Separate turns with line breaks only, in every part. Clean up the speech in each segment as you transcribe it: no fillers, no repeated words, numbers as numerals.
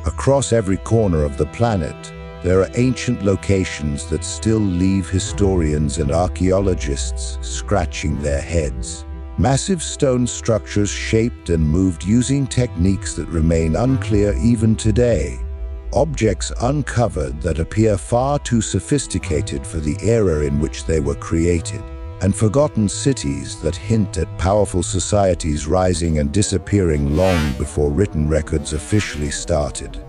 Across every corner of the planet, there are ancient locations that still leave historians and archaeologists scratching their heads. Massive stone structures shaped and moved using techniques that remain unclear even today. Objects uncovered that appear far too sophisticated for the era in which they were created. And forgotten cities that hint at powerful societies rising and disappearing long before written records officially started.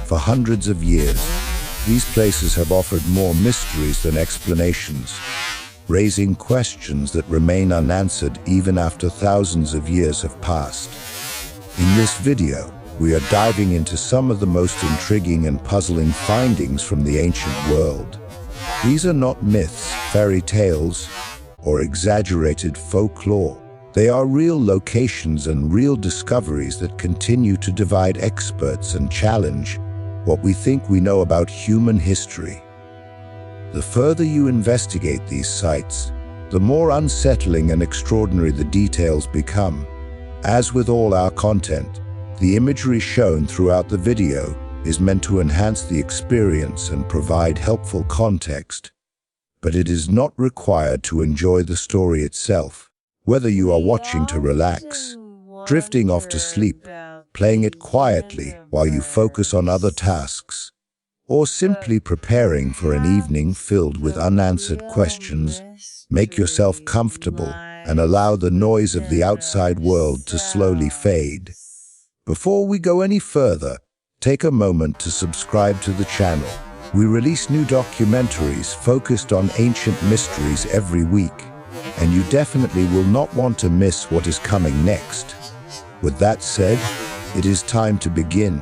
For hundreds of years, these places have offered more mysteries than explanations, raising questions that remain unanswered even after thousands of years have passed. In this video, we are diving into some of the most intriguing and puzzling findings from the ancient world. These are not myths, fairy tales, or exaggerated folklore. They are real locations and real discoveries that continue to divide experts and challenge what we think we know about human history. The further you investigate these sites, the more unsettling and extraordinary the details become. As with all our content, the imagery shown throughout the video is meant to enhance the experience and provide helpful context, but it is not required to enjoy the story itself. Whether you are watching to relax, drifting off to sleep, playing it quietly while you focus on other tasks, or simply preparing for an evening filled with unanswered questions, make yourself comfortable and allow the noise of the outside world to slowly fade. Before we go any further, take a moment to subscribe to the channel. We release new documentaries focused on ancient mysteries every week, and you definitely will not want to miss what is coming next. With that said, it is time to begin.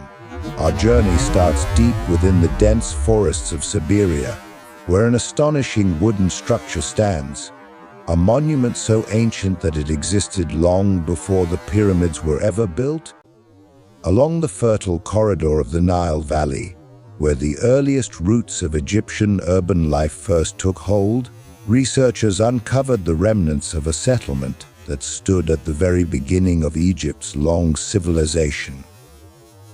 Our journey starts deep within the dense forests of Siberia, where an astonishing wooden structure stands, a monument so ancient that it existed long before the pyramids were ever built. Along the fertile corridor of the Nile Valley, where the earliest roots of Egyptian urban life first took hold, researchers uncovered the remnants of a settlement that stood at the very beginning of Egypt's long civilization.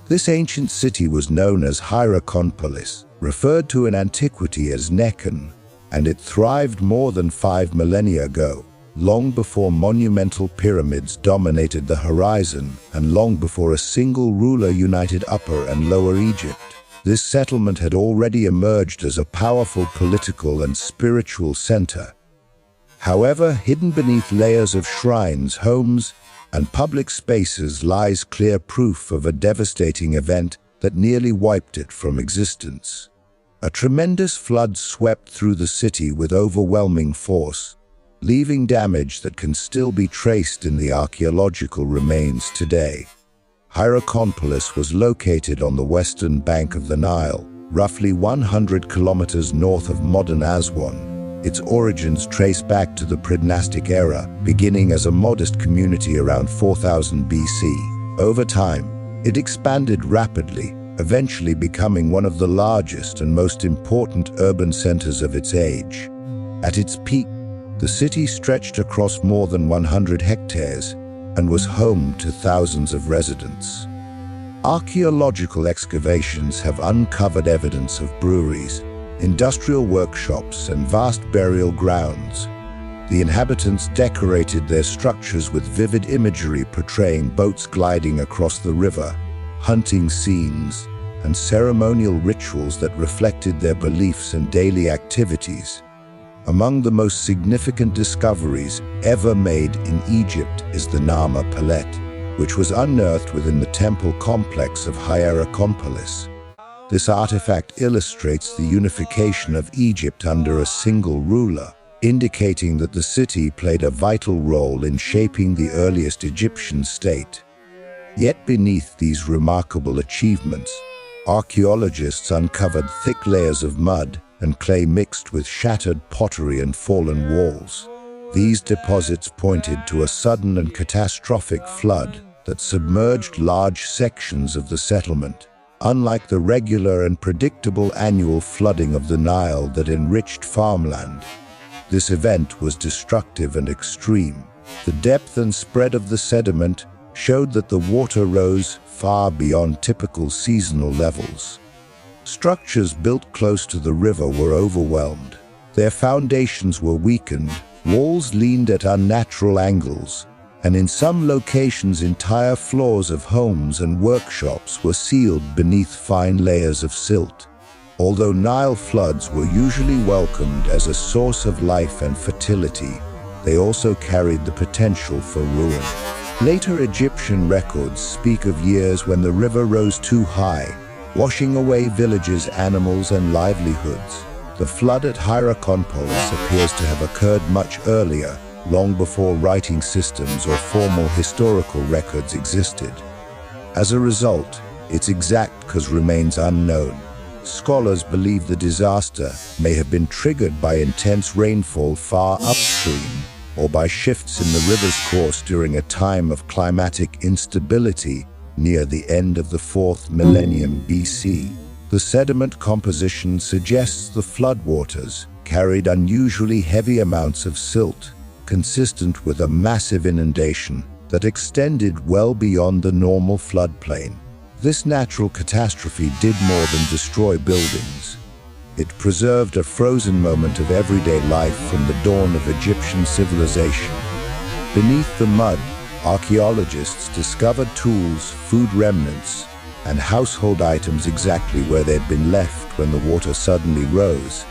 This ancient city was known as Hierakonpolis, referred to in antiquity as Nekhen, and it thrived more than 5 millennia ago, long before monumental pyramids dominated the horizon and long before a single ruler united Upper and Lower Egypt. This settlement had already emerged as a powerful political and spiritual center. However, hidden beneath layers of shrines, homes, and public spaces lies clear proof of a devastating event that nearly wiped it from existence. A tremendous flood swept through the city with overwhelming force, leaving damage that can still be traced in the archaeological remains today. Hierakonpolis was located on the western bank of the Nile, roughly 100 kilometers north of modern Aswan. Its origins trace back to the pre-dynastic era, beginning as a modest community around 4000 BC. Over time, it expanded rapidly, eventually becoming one of the largest and most important urban centers of its age. At its peak, the city stretched across more than 100 hectares and was home to thousands of residents. Archaeological excavations have uncovered evidence of breweries, industrial workshops, and vast burial grounds. The inhabitants decorated their structures with vivid imagery portraying boats gliding across the river, hunting scenes, and ceremonial rituals that reflected their beliefs and daily activities. Among the most significant discoveries ever made in Egypt is the Nama Palette, which was unearthed within the temple complex of Hierakonpolis. This artifact illustrates the unification of Egypt under a single ruler, indicating that the city played a vital role in shaping the earliest Egyptian state. Yet beneath these remarkable achievements, archaeologists uncovered thick layers of mud and clay mixed with shattered pottery and fallen walls. These deposits pointed to a sudden and catastrophic flood that submerged large sections of the settlement, unlike the regular and predictable annual flooding of the Nile that enriched farmland. This event was destructive and extreme. The depth and spread of the sediment showed that the water rose far beyond typical seasonal levels. Structures built close to the river were overwhelmed. Their foundations were weakened, walls leaned at unnatural angles, and in some locations entire floors of homes and workshops were sealed beneath fine layers of silt. Although Nile floods were usually welcomed as a source of life and fertility, they also carried the potential for ruin. Later Egyptian records speak of years when the river rose too high, washing away villages, animals, and livelihoods. The flood at Hierakonpolis appears to have occurred much earlier, long before writing systems or formal historical records existed. As a result, its exact cause remains unknown. Scholars believe the disaster may have been triggered by intense rainfall far upstream or by shifts in the river's course during a time of climatic instability near the end of the 4th millennium BC. The sediment composition suggests the floodwaters carried unusually heavy amounts of silt, consistent with a massive inundation that extended well beyond the normal floodplain. This natural catastrophe did more than destroy buildings. It preserved a frozen moment of everyday life from the dawn of Egyptian civilization. Beneath the mud, archaeologists discovered tools, food remnants, and household items exactly where they'd been left when the water suddenly rose.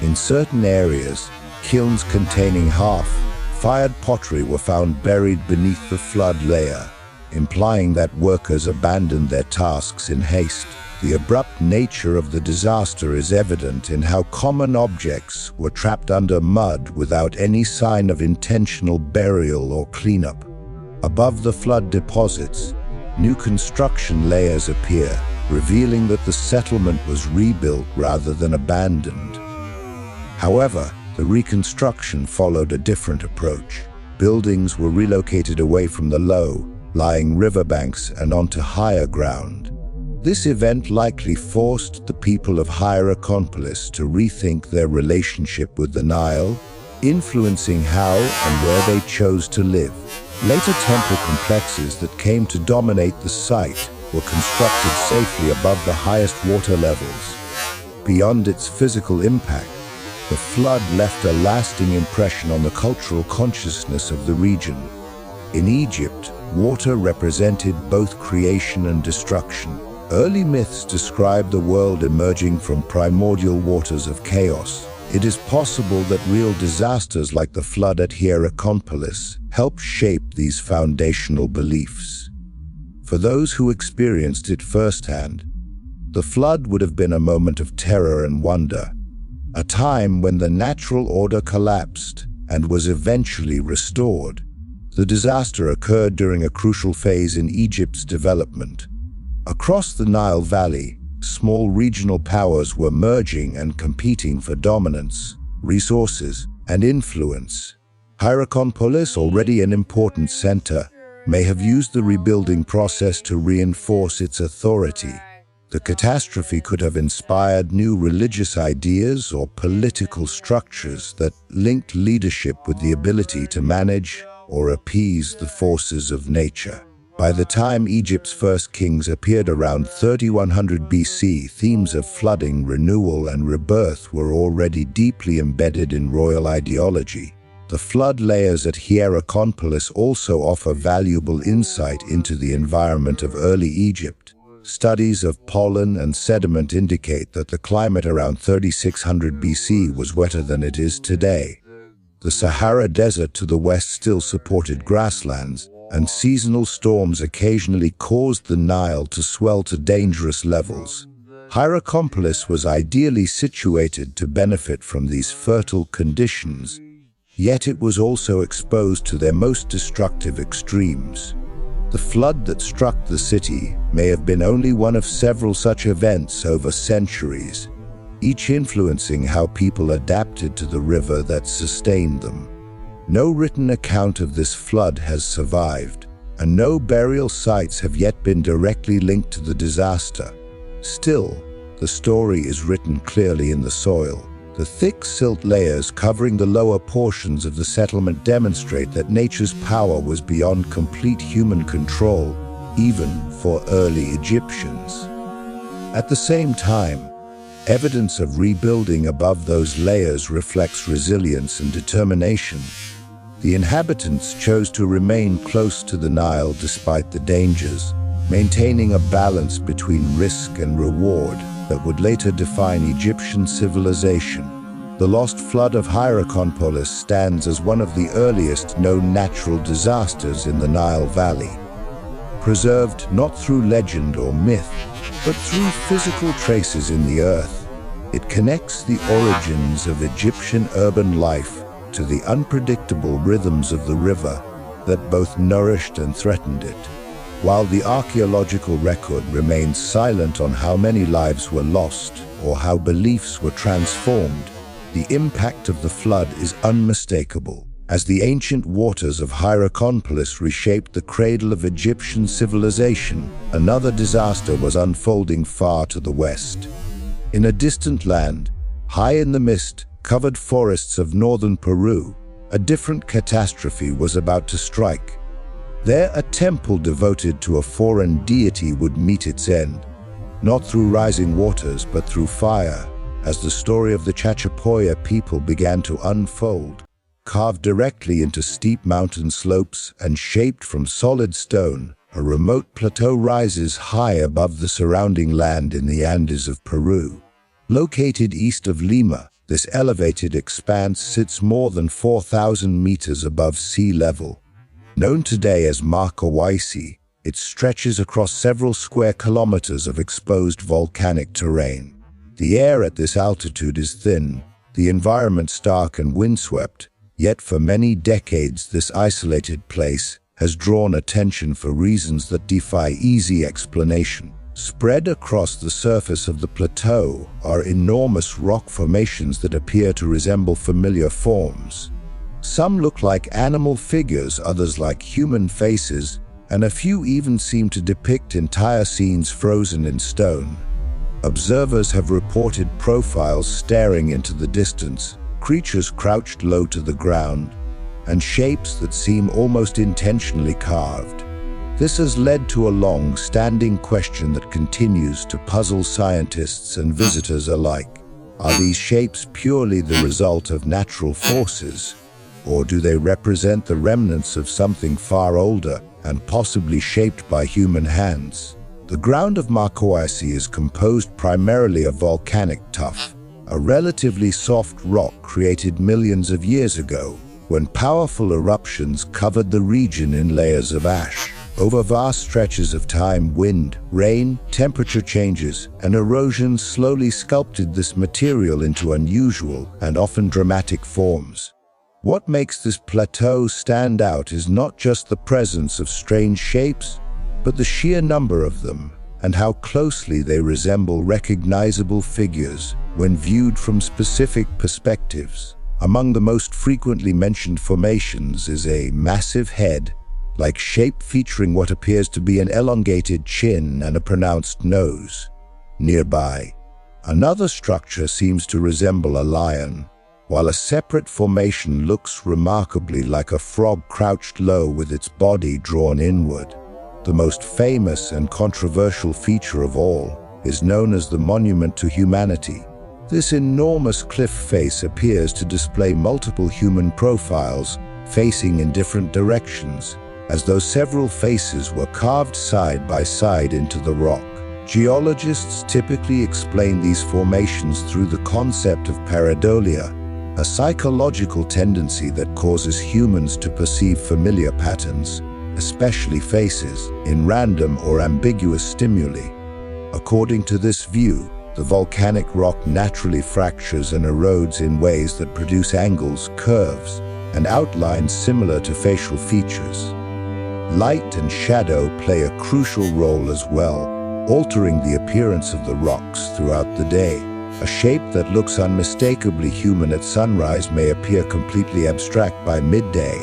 In certain areas, kilns containing half-fired pottery were found buried beneath the flood layer, implying that workers abandoned their tasks in haste. The abrupt nature of the disaster is evident in how common objects were trapped under mud without any sign of intentional burial or cleanup. Above the flood deposits, new construction layers appear, revealing that the settlement was rebuilt rather than abandoned. However, the reconstruction followed a different approach. Buildings were relocated away from the low-lying riverbanks and onto higher ground. This event likely forced the people of Hierakonpolis to rethink their relationship with the Nile, influencing how and where they chose to live. Later temple complexes that came to dominate the site were constructed safely above the highest water levels. Beyond its physical impact, the flood left a lasting impression on the cultural consciousness of the region. In Egypt, water represented both creation and destruction. Early myths describe the world emerging from primordial waters of chaos. It is possible that real disasters like the flood at Hierakonpolis helped shape these foundational beliefs. For those who experienced it firsthand, the flood would have been a moment of terror and wonder, a time when the natural order collapsed and was eventually restored. The disaster occurred during a crucial phase in Egypt's development. Across the Nile Valley, small regional powers were merging and competing for dominance, resources, and influence. Hierakonpolis, already an important center, may have used the rebuilding process to reinforce its authority. The catastrophe could have inspired new religious ideas or political structures that linked leadership with the ability to manage or appease the forces of nature. By the time Egypt's first kings appeared around 3100 BC, themes of flooding, renewal, and rebirth were already deeply embedded in royal ideology. The flood layers at Hierakonpolis also offer valuable insight into the environment of early Egypt. Studies of pollen and sediment indicate that the climate around 3600 BC was wetter than it is today. The Sahara Desert to the west still supported grasslands, and seasonal storms occasionally caused the Nile to swell to dangerous levels. Hierakonpolis was ideally situated to benefit from these fertile conditions, yet it was also exposed to their most destructive extremes. The flood that struck the city may have been only one of several such events over centuries, each influencing how people adapted to the river that sustained them. No written account of this flood has survived, and no burial sites have yet been directly linked to the disaster. Still, the story is written clearly in the soil. The thick silt layers covering the lower portions of the settlement demonstrate that nature's power was beyond complete human control, even for early Egyptians. At the same time, evidence of rebuilding above those layers reflects resilience and determination. The inhabitants chose to remain close to the Nile despite the dangers, maintaining a balance between risk and reward that would later define Egyptian civilization. The lost flood of Hierakonpolis stands as one of the earliest known natural disasters in the Nile Valley. Preserved not through legend or myth, but through physical traces in the earth, it connects the origins of Egyptian urban life to the unpredictable rhythms of the river that both nourished and threatened it. While the archaeological record remains silent on how many lives were lost or how beliefs were transformed, the impact of the flood is unmistakable. As the ancient waters of Hierakonpolis reshaped the cradle of Egyptian civilization, another disaster was unfolding far to the west. In a distant land, high in the mist-covered forests of northern Peru, a different catastrophe was about to strike. There, a temple devoted to a foreign deity would meet its end, not through rising waters, but through fire, as the story of the Chachapoya people began to unfold. Carved directly into steep mountain slopes and shaped from solid stone, a remote plateau rises high above the surrounding land in the Andes of Peru. Located east of Lima, this elevated expanse sits more than 4,000 meters above sea level. Known today as Marcahuasi, it stretches across several square kilometers of exposed volcanic terrain. The air at this altitude is thin, the environment stark and windswept, yet for many decades this isolated place has drawn attention for reasons that defy easy explanation. Spread across the surface of the plateau are enormous rock formations that appear to resemble familiar forms. Some look like animal figures, others like human faces, and a few even seem to depict entire scenes frozen in stone. Observers have reported profiles staring into the distance, creatures crouched low to the ground, and shapes that seem almost intentionally carved. This has led to a long-standing question that continues to puzzle scientists and visitors alike. Are these shapes purely the result of natural forces, or do they represent the remnants of something far older and possibly shaped by human hands? The ground of Marcahuasi is composed primarily of volcanic tuff, a relatively soft rock created millions of years ago when powerful eruptions covered the region in layers of ash. Over vast stretches of time, wind, rain, temperature changes, and erosion slowly sculpted this material into unusual and often dramatic forms. What makes this plateau stand out is not just the presence of strange shapes, but the sheer number of them and how closely they resemble recognizable figures when viewed from specific perspectives. Among the most frequently mentioned formations is a massive head-like shape featuring what appears to be an elongated chin and a pronounced nose. Nearby, another structure seems to resemble a lion, while a separate formation looks remarkably like a frog crouched low with its body drawn inward. The most famous and controversial feature of all is known as the Monument to Humanity. This enormous cliff face appears to display multiple human profiles facing in different directions, as though several faces were carved side by side into the rock. Geologists typically explain these formations through the concept of pareidolia, a psychological tendency that causes humans to perceive familiar patterns, especially faces, in random or ambiguous stimuli. According to this view, the volcanic rock naturally fractures and erodes in ways that produce angles, curves, and outlines similar to facial features. Light and shadow play a crucial role as well, altering the appearance of the rocks throughout the day. A shape that looks unmistakably human at sunrise may appear completely abstract by midday.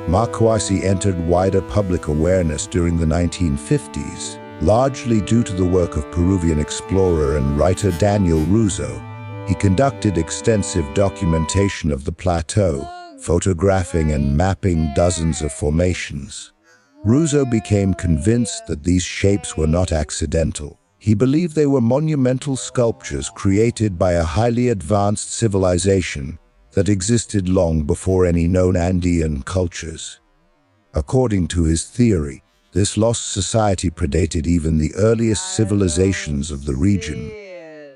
Marcahuasi entered wider public awareness during the 1950s, largely due to the work of Peruvian explorer and writer Daniel Russo. He conducted extensive documentation of the plateau, photographing and mapping dozens of formations. Russo became convinced that these shapes were not accidental. He believed they were monumental sculptures created by a highly advanced civilization that existed long before any known Andean cultures. According to his theory, this lost society predated even the earliest civilizations of the region.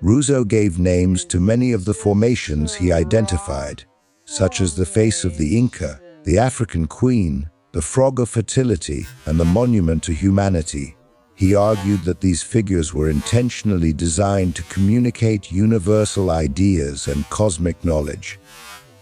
Russo gave names to many of the formations he identified, such as the face of the Inca, the African Queen, the Frog of Fertility, and the Monument to Humanity. He argued that these figures were intentionally designed to communicate universal ideas and cosmic knowledge,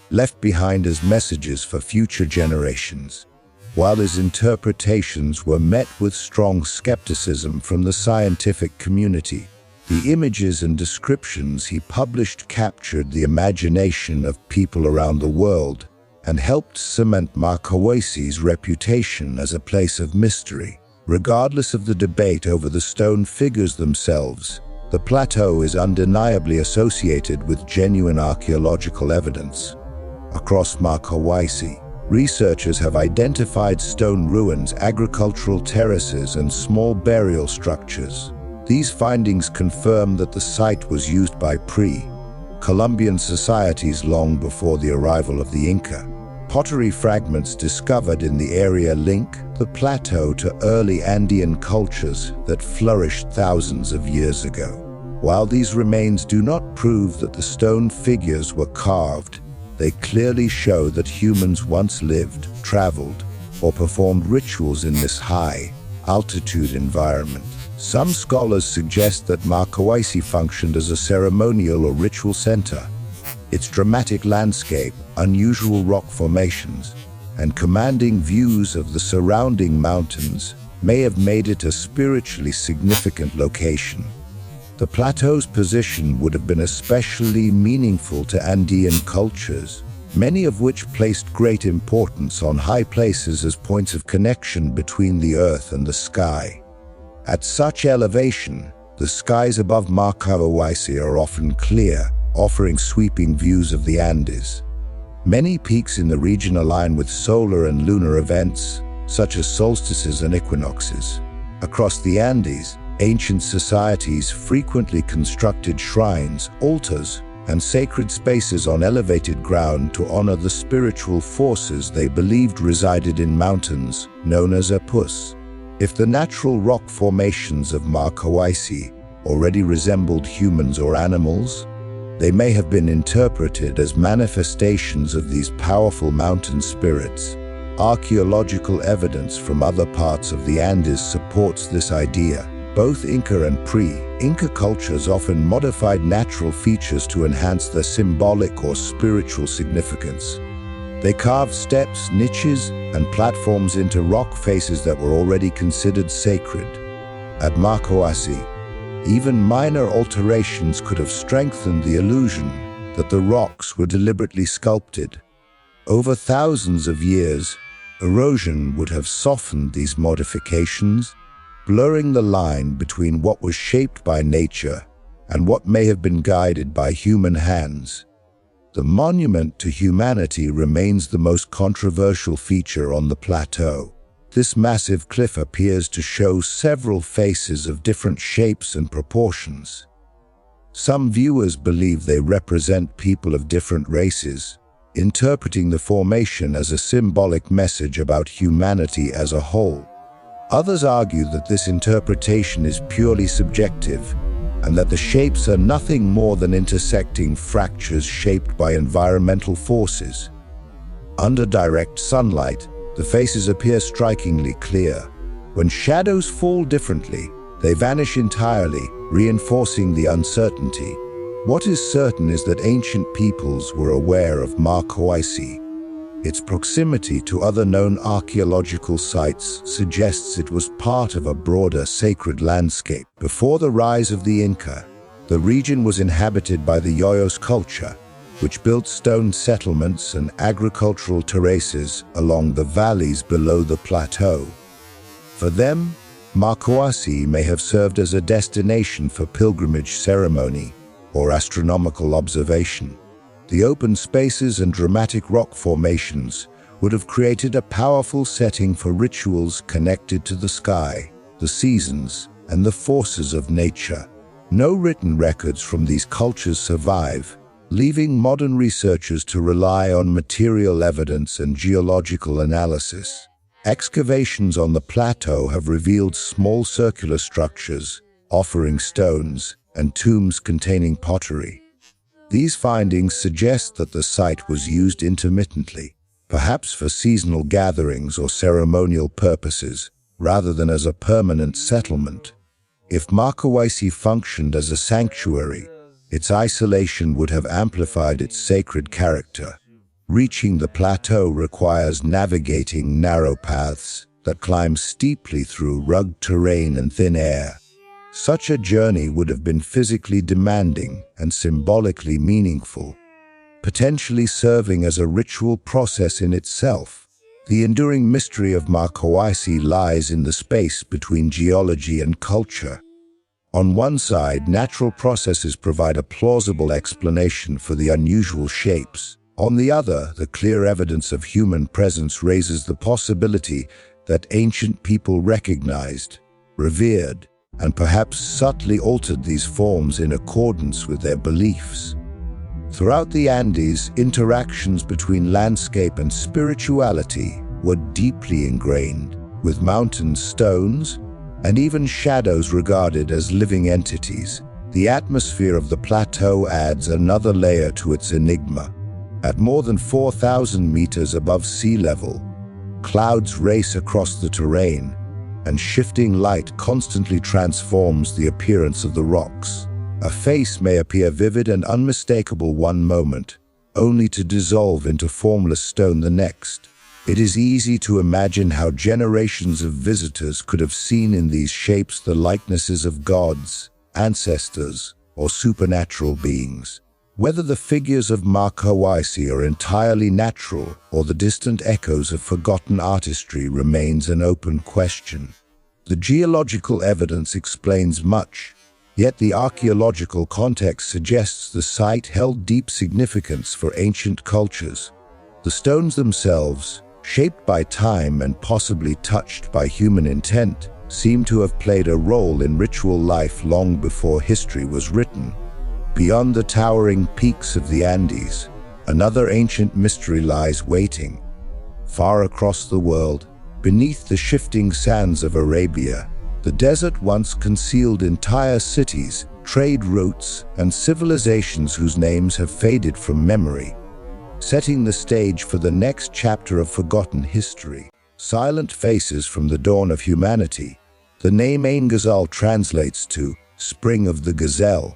left behind as messages for future generations. While his interpretations were met with strong skepticism from the scientific community, the images and descriptions he published captured the imagination of people around the world and helped cement Marcahuasi's reputation as a place of mystery. Regardless of the debate over the stone figures themselves, the plateau is undeniably associated with genuine archaeological evidence. Across Marcahuasi, researchers have identified stone ruins, agricultural terraces, and small burial structures. These findings confirm that the site was used by pre-Columbian societies long before the arrival of the Inca. Pottery fragments discovered in the area link the plateau to early Andean cultures that flourished thousands of years ago. While these remains do not prove that the stone figures were carved, they clearly show that humans once lived, traveled, or performed rituals in this high-altitude environment. Some scholars suggest that Marcahuasi functioned as a ceremonial or ritual center. Its dramatic landscape, unusual rock formations, and commanding views of the surrounding mountains may have made it a spiritually significant location. The plateau's position would have been especially meaningful to Andean cultures, many of which placed great importance on high places as points of connection between the earth and the sky. At such elevation, the skies above Marcahuasi are often clear, offering sweeping views of the Andes. Many peaks in the region align with solar and lunar events, such as solstices and equinoxes. Across the Andes, ancient societies frequently constructed shrines, altars, and sacred spaces on elevated ground to honor the spiritual forces they believed resided in mountains, known as apus. If the natural rock formations of Marcahuasi already resembled humans or animals, they may have been interpreted as manifestations of these powerful mountain spirits. Archaeological evidence from other parts of the Andes supports this idea. Both Inca and pre-Inca cultures often modified natural features to enhance their symbolic or spiritual significance. They carved steps, niches, and platforms into rock faces that were already considered sacred. At Marcahuasi, even minor alterations could have strengthened the illusion that the rocks were deliberately sculpted. Over thousands of years, erosion would have softened these modifications, blurring the line between what was shaped by nature and what may have been guided by human hands. The monument to humanity remains the most controversial feature on the plateau. This massive cliff appears to show several faces of different shapes and proportions. Some viewers believe they represent people of different races, interpreting the formation as a symbolic message about humanity as a whole. Others argue that this interpretation is purely subjective, and that the shapes are nothing more than intersecting fractures shaped by environmental forces. Under direct sunlight, the faces appear strikingly clear. When shadows fall differently, they vanish entirely, reinforcing the uncertainty. What is certain is that ancient peoples were aware of Marcahuasi. Its proximity to other known archaeological sites suggests it was part of a broader sacred landscape. Before the rise of the Inca, the region was inhabited by the Yayos culture, which built stone settlements and agricultural terraces along the valleys below the plateau. For them, Marcahuasi may have served as a destination for pilgrimage ceremony, or astronomical observation. The open spaces and dramatic rock formations would have created a powerful setting for rituals connected to the sky, the seasons, and the forces of nature. No written records from these cultures survive, leaving modern researchers to rely on material evidence and geological analysis. Excavations on the plateau have revealed small circular structures, offering stones, and tombs containing pottery. These findings suggest that the site was used intermittently, perhaps for seasonal gatherings or ceremonial purposes, rather than as a permanent settlement. If Marcahuasi functioned as a sanctuary, its isolation would have amplified its sacred character. Reaching the plateau requires navigating narrow paths that climb steeply through rugged terrain and thin air. Such a journey would have been physically demanding and symbolically meaningful, potentially serving as a ritual process in itself. The enduring mystery of Marcahuasi lies in the space between geology and culture. On one side, natural processes provide a plausible explanation for the unusual shapes. On the other, the clear evidence of human presence raises the possibility that ancient people recognized, revered, and perhaps subtly altered these forms in accordance with their beliefs. Throughout the Andes, interactions between landscape and spirituality were deeply ingrained, with mountains, stones, and even shadows regarded as living entities. The atmosphere of the plateau adds another layer to its enigma. At more than 4,000 meters above sea level, clouds race across the terrain, and shifting light constantly transforms the appearance of the rocks. A face may appear vivid and unmistakable one moment, only to dissolve into formless stone the next. It is easy to imagine how generations of visitors could have seen in these shapes the likenesses of gods, ancestors, or supernatural beings. Whether the figures of Marcahuasi are entirely natural or the distant echoes of forgotten artistry remains an open question. The geological evidence explains much, yet the archaeological context suggests the site held deep significance for ancient cultures. The stones themselves, shaped by time and possibly touched by human intent, seem to have played a role in ritual life long before history was written. Beyond the towering peaks of the Andes, another ancient mystery lies waiting. Far across the world, beneath the shifting sands of Arabia, the desert once concealed entire cities, trade routes, and civilizations whose names have faded from memory, setting the stage for the next chapter of forgotten history. Silent faces from the dawn of humanity. The name Ain Ghazal translates to Spring of the Gazelle,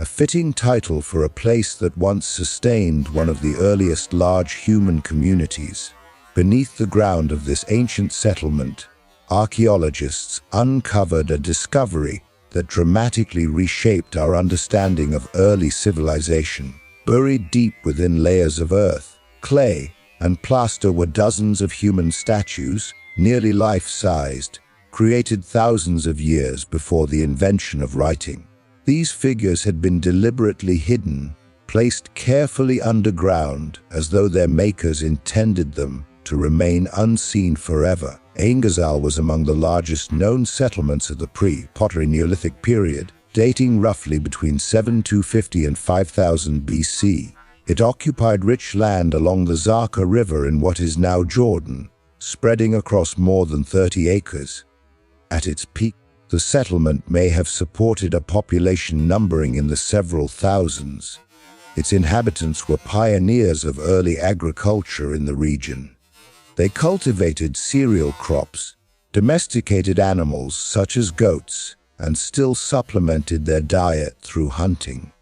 a fitting title for a place that once sustained one of the earliest large human communities. Beneath the ground of this ancient settlement, archaeologists uncovered a discovery that dramatically reshaped our understanding of early civilization. Buried deep within layers of earth, clay, and plaster were dozens of human statues, nearly life-sized, created thousands of years before the invention of writing. These figures had been deliberately hidden, placed carefully underground as though their makers intended them to remain unseen forever. Ain Ghazal was among the largest known settlements of the pre-pottery Neolithic period, dating roughly between 7250 and 5000 BC. It occupied rich land along the Zarqa River in what is now Jordan, spreading across more than 30 acres. At its peak, the settlement may have supported a population numbering in the several thousands. Its inhabitants were pioneers of early agriculture in the region. They cultivated cereal crops, domesticated animals such as goats, and still supplemented their diet through hunting.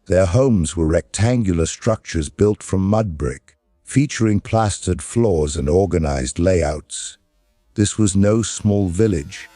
Their homes were rectangular structures built from mud brick, featuring plastered floors and organized layouts. This was no small village.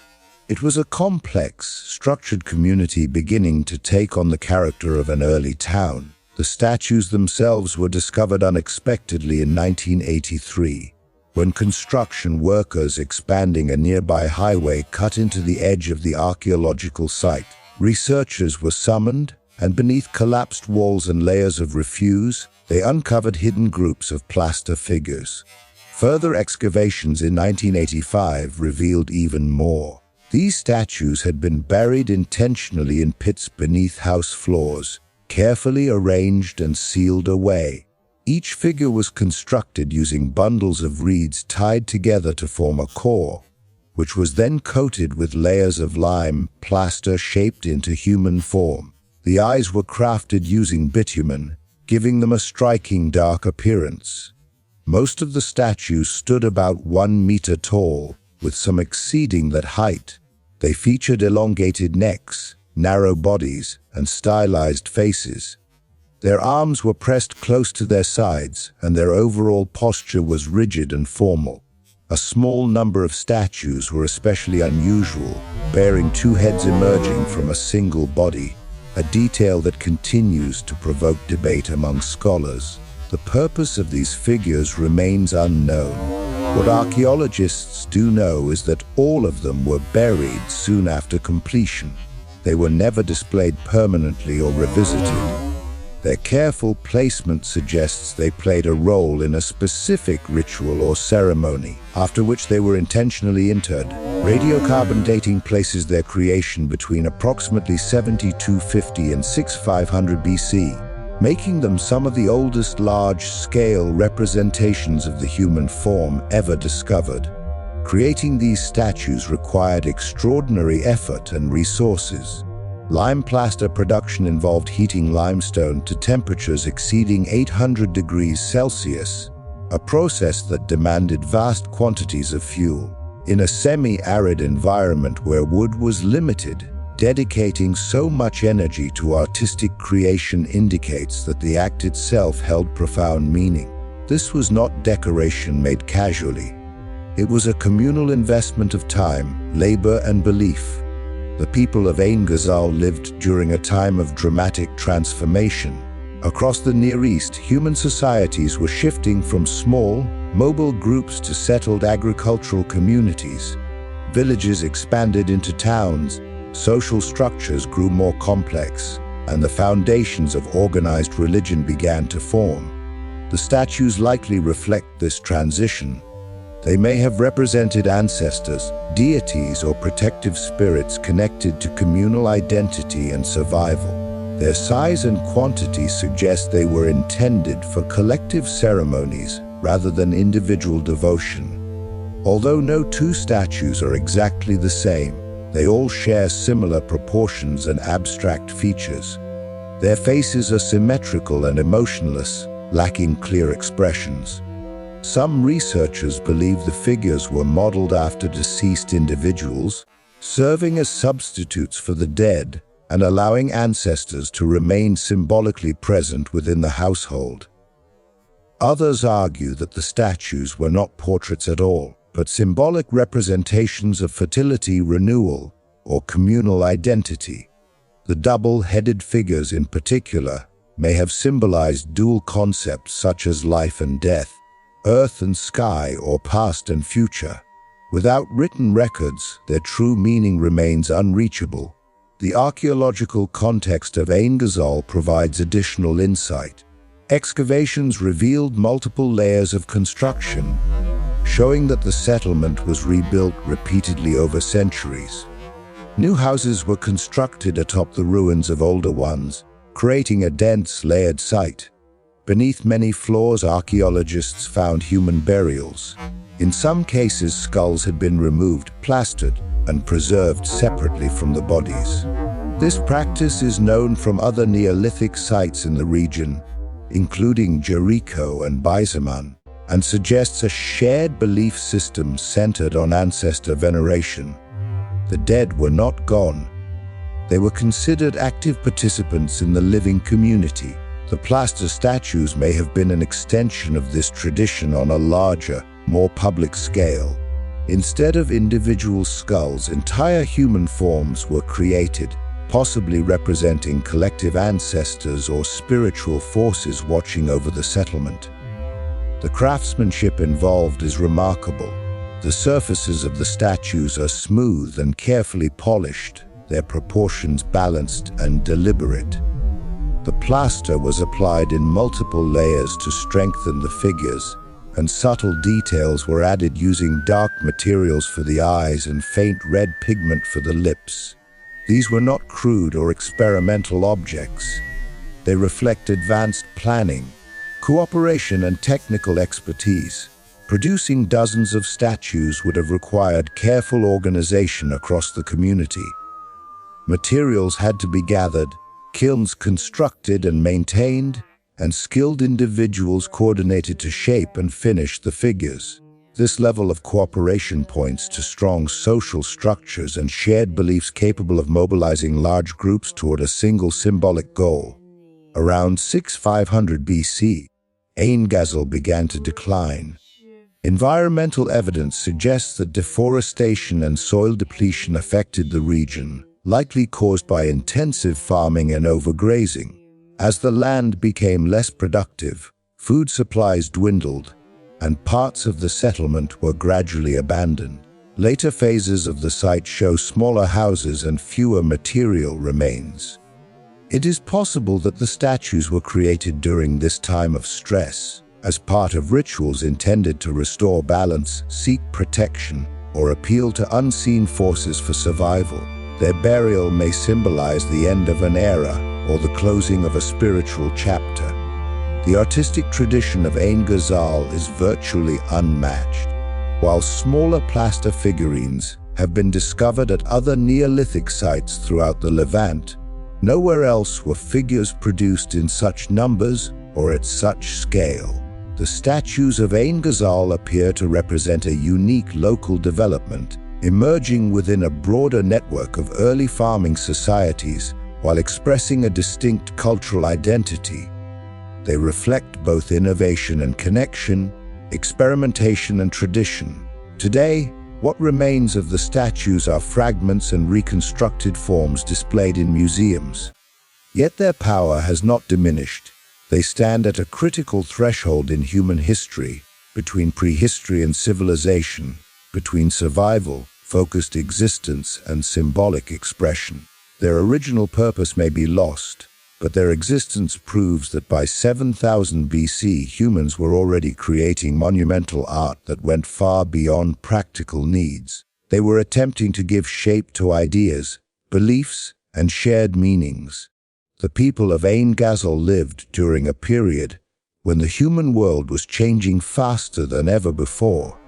It was a complex, structured community beginning to take on the character of an early town. The statues themselves were discovered unexpectedly in 1983, when construction workers expanding a nearby highway cut into the edge of the archaeological site. Researchers were summoned, and beneath collapsed walls and layers of refuse, they uncovered hidden groups of plaster figures. Further excavations in 1985 revealed even more. These statues had been buried intentionally in pits beneath house floors, carefully arranged and sealed away. Each figure was constructed using bundles of reeds tied together to form a core, which was then coated with layers of lime plaster shaped into human form. The eyes were crafted using bitumen, giving them a striking dark appearance. Most of the statues stood about 1 meter tall, with some exceeding that height. They featured elongated necks, narrow bodies, and stylized faces. Their arms were pressed close to their sides, and their overall posture was rigid and formal. A small number of statues were especially unusual, bearing 2 heads emerging from a single body, a detail that continues to provoke debate among scholars. The purpose of these figures remains unknown. What archaeologists do know is that all of them were buried soon after completion. They were never displayed permanently or revisited. Their careful placement suggests they played a role in a specific ritual or ceremony, after which they were intentionally interred. Radiocarbon dating places their creation between approximately 7250 and 6500 BC, making them some of the oldest large-scale representations of the human form ever discovered. Creating these statues required extraordinary effort and resources. Lime plaster production involved heating limestone to temperatures exceeding 800 degrees Celsius, a process that demanded vast quantities of fuel. In a semi-arid environment where wood was limited, dedicating so much energy to artistic creation indicates that the act itself held profound meaning. This was not decoration made casually. It was a communal investment of time, labor, and belief. The people of Ain Ghazal lived during a time of dramatic transformation. Across the Near East, human societies were shifting from small, mobile groups to settled agricultural communities. Villages expanded into towns, social structures grew more complex, and the foundations of organized religion began to form. The statues likely reflect this transition. They may have represented ancestors, deities, or protective spirits connected to communal identity and survival. Their size and quantity suggest they were intended for collective ceremonies rather than individual devotion. Although no 2 statues are exactly the same, they all share similar proportions and abstract features. Their faces are symmetrical and emotionless, lacking clear expressions. Some researchers believe the figures were modeled after deceased individuals, serving as substitutes for the dead and allowing ancestors to remain symbolically present within the household. Others argue that the statues were not portraits at all, but symbolic representations of fertility, renewal, or communal identity. The double-headed figures in particular may have symbolized dual concepts such as life and death, earth and sky, or past and future. Without written records, their true meaning remains unreachable. The archaeological context of Ain Ghazal provides additional insight. Excavations revealed multiple layers of construction, showing that the settlement was rebuilt repeatedly over centuries. New houses were constructed atop the ruins of older ones, creating a dense, layered site. Beneath many floors, archaeologists found human burials. In some cases, skulls had been removed, plastered, and preserved separately from the bodies. This practice is known from other Neolithic sites in the region, including Jericho and Baizaman, and suggests a shared belief system centered on ancestor veneration. The dead were not gone. They were considered active participants in the living community. The plaster statues may have been an extension of this tradition on a larger, more public scale. Instead of individual skulls, entire human forms were created, possibly representing collective ancestors or spiritual forces watching over the settlement. The craftsmanship involved is remarkable. The surfaces of the statues are smooth and carefully polished, their proportions balanced and deliberate. The plaster was applied in multiple layers to strengthen the figures, and subtle details were added using dark materials for the eyes and faint red pigment for the lips. These were not crude or experimental objects. They reflect advanced planning, cooperation, and technical expertise. Producing dozens of statues would have required careful organization across the community. Materials had to be gathered, kilns constructed and maintained, and skilled individuals coordinated to shape and finish the figures. This level of cooperation points to strong social structures and shared beliefs capable of mobilizing large groups toward a single symbolic goal. Around 6500 BC, Ain Ghazal began to decline. Environmental evidence suggests that deforestation and soil depletion affected the region, likely caused by intensive farming and overgrazing. As the land became less productive, food supplies dwindled, and parts of the settlement were gradually abandoned. Later phases of the site show smaller houses and fewer material remains. It is possible that the statues were created during this time of stress, as part of rituals intended to restore balance, seek protection, or appeal to unseen forces for survival. Their burial may symbolize the end of an era or the closing of a spiritual chapter. The artistic tradition of Ain Ghazal is virtually unmatched. While smaller plaster figurines have been discovered at other Neolithic sites throughout the Levant, nowhere else were figures produced in such numbers or at such scale. The statues of Ain Ghazal appear to represent a unique local development, emerging within a broader network of early farming societies while expressing a distinct cultural identity. They reflect both innovation and connection, experimentation and tradition. Today, what remains of the statues are fragments and reconstructed forms displayed in museums. Yet their power has not diminished. They stand at a critical threshold in human history, between prehistory and civilization, between survival, focused existence, and symbolic expression. Their original purpose may be lost, but their existence proves that by 7000 BC, humans were already creating monumental art that went far beyond practical needs. They were attempting to give shape to ideas, beliefs, and shared meanings. The people of Ain Ghazal lived during a period when the human world was changing faster than ever before.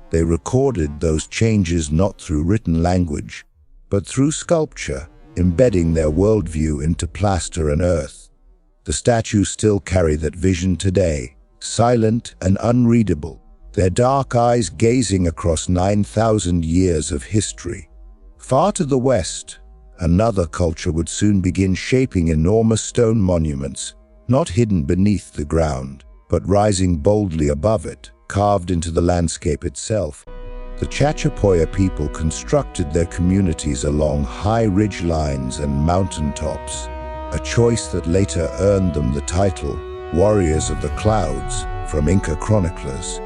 They recorded those changes not through written language, but through sculpture, embedding their worldview into plaster and earth. The statues still carry that vision today, silent and unreadable, their dark eyes gazing across 9,000 years of history. Far to the west, another culture would soon begin shaping enormous stone monuments, not hidden beneath the ground, but rising boldly above it, carved into the landscape itself. The Chachapoya people constructed their communities along high ridge lines and mountain tops, a choice that later earned them the title Warriors of the Clouds from Inca chroniclers.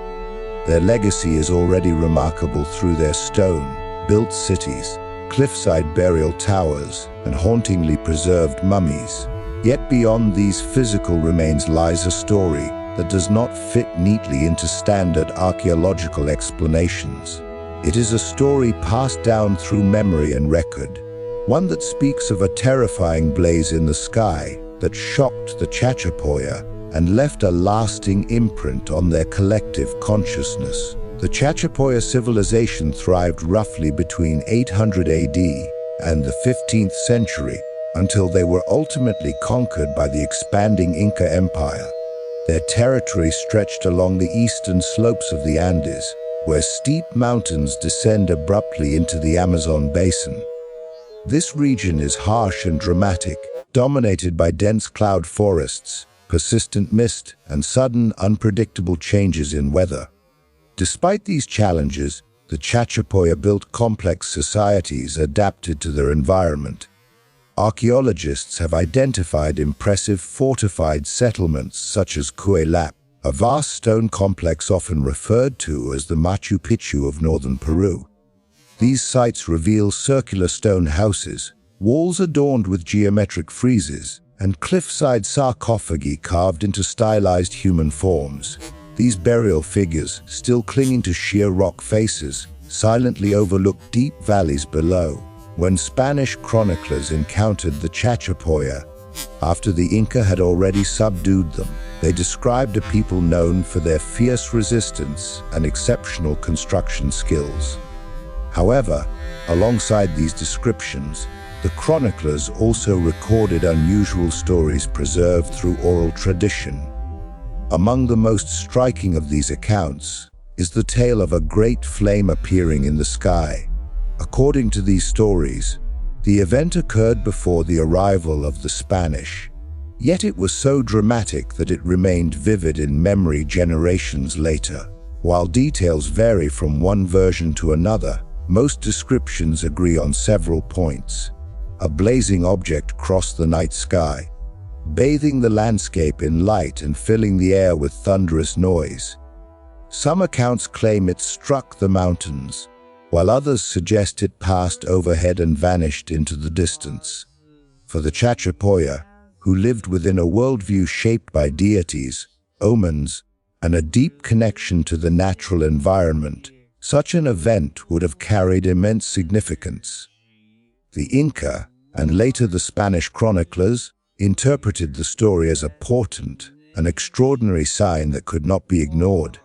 Their legacy is already remarkable through their stone-built cities, cliffside burial towers, and hauntingly preserved mummies. Yet beyond these physical remains lies a story that does not fit neatly into standard archaeological explanations. It is a story passed down through memory and record, one that speaks of a terrifying blaze in the sky that shocked the Chachapoya and left a lasting imprint on their collective consciousness. The Chachapoya civilization thrived roughly between 800 AD and the 15th century, until they were ultimately conquered by the expanding Inca Empire. Their territory stretched along the eastern slopes of the Andes, where steep mountains descend abruptly into the Amazon basin. This region is harsh and dramatic, dominated by dense cloud forests, persistent mist, and sudden, unpredictable changes in weather. Despite these challenges, the Chachapoya built complex societies adapted to their environment. Archaeologists have identified impressive fortified settlements such as Cuelap, a vast stone complex often referred to as the Machu Picchu of northern Peru. These sites reveal circular stone houses, walls adorned with geometric friezes, and cliffside sarcophagi carved into stylized human forms. These burial figures, still clinging to sheer rock faces, silently overlook deep valleys below. When Spanish chroniclers encountered the Chachapoya, after the Inca had already subdued them, they described a people known for their fierce resistance and exceptional construction skills. However, alongside these descriptions, the chroniclers also recorded unusual stories preserved through oral tradition. Among the most striking of these accounts is the tale of a great flame appearing in the sky. According to these stories, the event occurred before the arrival of the Spanish, yet it was so dramatic that it remained vivid in memory generations later. While details vary from one version to another, most descriptions agree on several points. A blazing object crossed the night sky, bathing the landscape in light and filling the air with thunderous noise. Some accounts claim it struck the mountains, while others suggest it passed overhead and vanished into the distance. For the Chachapoya, who lived within a worldview shaped by deities, omens, and a deep connection to the natural environment, such an event would have carried immense significance. The Inca, and later the Spanish chroniclers, interpreted the story as a portent, an extraordinary sign that could not be ignored.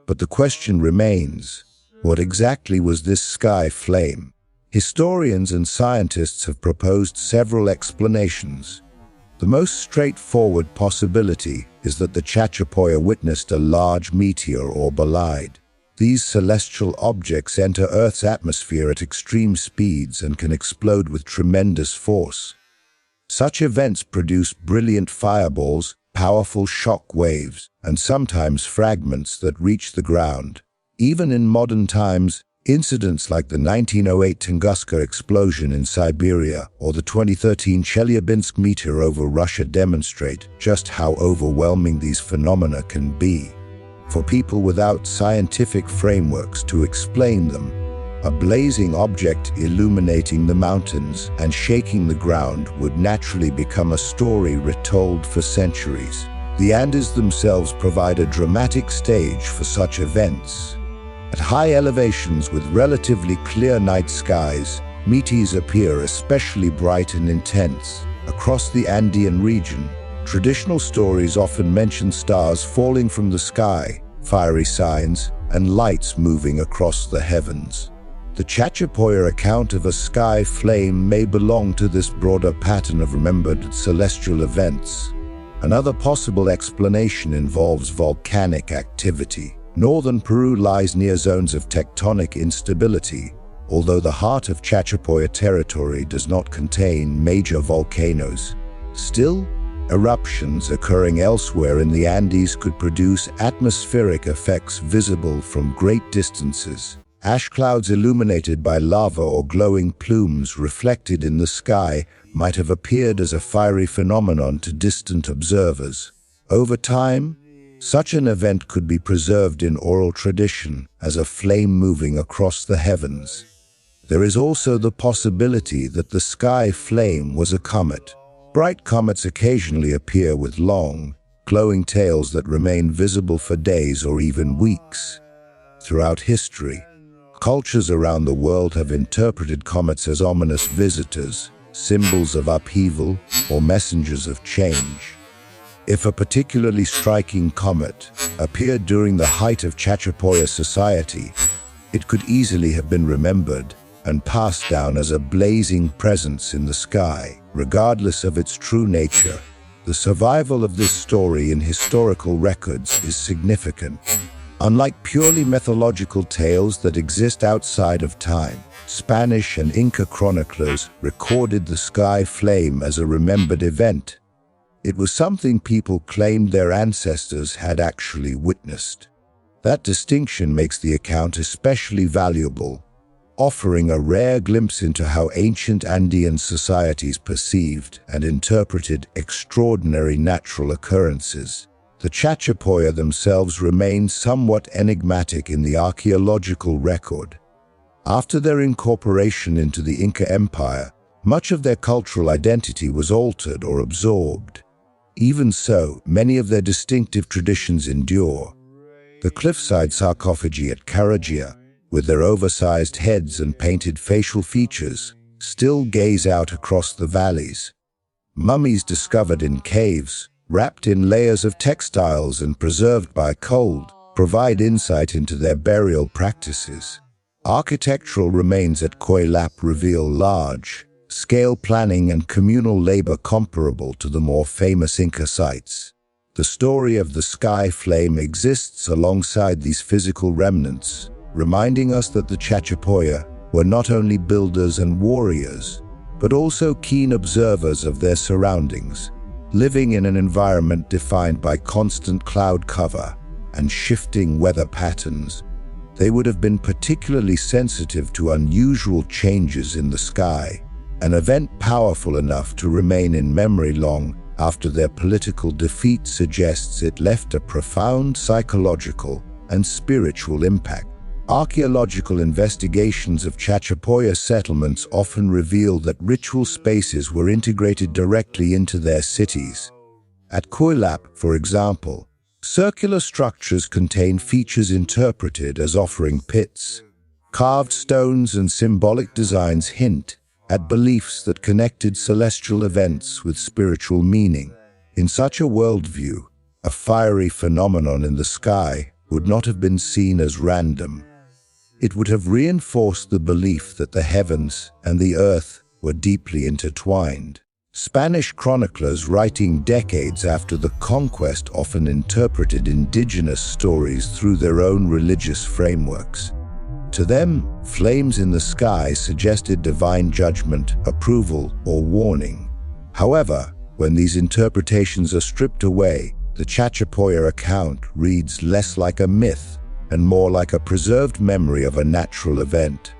But the question remains, what exactly was this sky flame? Historians and scientists have proposed several explanations. The most straightforward possibility is that the Chachapoya witnessed a large meteor or bolide. These celestial objects enter Earth's atmosphere at extreme speeds and can explode with tremendous force. Such events produce brilliant fireballs, powerful shock waves, and sometimes fragments that reach the ground. Even in modern times, incidents like the 1908 Tunguska explosion in Siberia or the 2013 Chelyabinsk meteor over Russia demonstrate just how overwhelming these phenomena can be. For people without scientific frameworks to explain them, a blazing object illuminating the mountains and shaking the ground would naturally become a story retold for centuries. The Andes themselves provide a dramatic stage for such events. At high elevations with relatively clear night skies, meteors appear especially bright and intense. Across the Andean region, traditional stories often mention stars falling from the sky, fiery signs, and lights moving across the heavens. The Chachapoya account of a sky flame may belong to this broader pattern of remembered celestial events. Another possible explanation involves volcanic activity. Northern Peru lies near zones of tectonic instability, although the heart of Chachapoya territory does not contain major volcanoes. Still, eruptions occurring elsewhere in the Andes could produce atmospheric effects visible from great distances. Ash clouds illuminated by lava or glowing plumes reflected in the sky might have appeared as a fiery phenomenon to distant observers. Over time, such an event could be preserved in oral tradition as a flame moving across the heavens. There is also the possibility that the sky flame was a comet. Bright comets occasionally appear with long, glowing tails that remain visible for days or even weeks. Throughout history, cultures around the world have interpreted comets as ominous visitors, symbols of upheaval, or messengers of change. If a particularly striking comet appeared during the height of Chachapoya society, it could easily have been remembered and passed down as a blazing presence in the sky. Regardless of its true nature, the survival of this story in historical records is significant. Unlike purely mythological tales that exist outside of time, Spanish and Inca chroniclers recorded the sky flame as a remembered event. It was something people claimed their ancestors had actually witnessed. That distinction makes the account especially valuable, offering a rare glimpse into how ancient Andean societies perceived and interpreted extraordinary natural occurrences. The Chachapoya themselves remain somewhat enigmatic in the archaeological record. After their incorporation into the Inca Empire, Much of their cultural identity was altered or absorbed. Even so, many of their distinctive traditions endure. The cliffside sarcophagi at Karagia, with their oversized heads and painted facial features, still gaze out across the valleys. Mummies discovered in caves, wrapped in layers of textiles and preserved by cold, provide insight into their burial practices. Architectural remains at Koilap reveal large-scale planning and communal labor comparable to the more famous Inca sites. The story of the sky flame exists alongside these physical remnants, reminding us that the Chachapoya were not only builders and warriors, but also keen observers of their surroundings, living in an environment defined by constant cloud cover and shifting weather patterns. They would have been particularly sensitive to unusual changes in the sky, an event powerful enough to remain in memory long after their political defeat suggests it left a profound psychological and spiritual impact. Archaeological investigations of Chachapoya settlements often reveal that ritual spaces were integrated directly into their cities. At Koilap, for example, circular structures contain features interpreted as offering pits. Carved stones and symbolic designs hint at beliefs that connected celestial events with spiritual meaning. In such a worldview, a fiery phenomenon in the sky would not have been seen as random. It would have reinforced the belief that the heavens and the earth were deeply intertwined. Spanish chroniclers writing decades after the conquest often interpreted indigenous stories through their own religious frameworks. To them, flames in the sky suggested divine judgment, approval, or warning. However, when these interpretations are stripped away, the Chachapoya account reads less like a myth and more like a preserved memory of a natural event.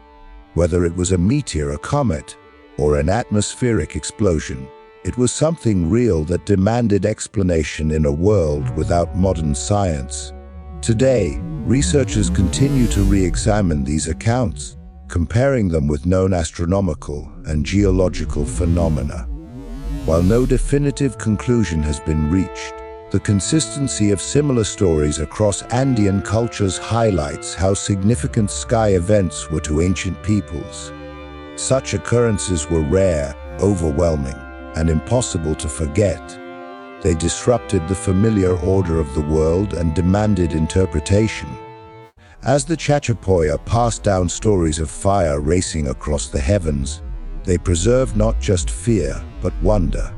Whether it was a meteor, a comet, or an atmospheric explosion, it was something real that demanded explanation in a world without modern science. Today, researchers continue to re-examine these accounts, comparing them with known astronomical and geological phenomena. While no definitive conclusion has been reached, the consistency of similar stories across Andean cultures highlights how significant sky events were to ancient peoples. Such occurrences were rare, overwhelming, and impossible to forget. They disrupted the familiar order of the world and demanded interpretation. As the Chachapoya passed down stories of fire racing across the heavens, they preserved not just fear, but wonder.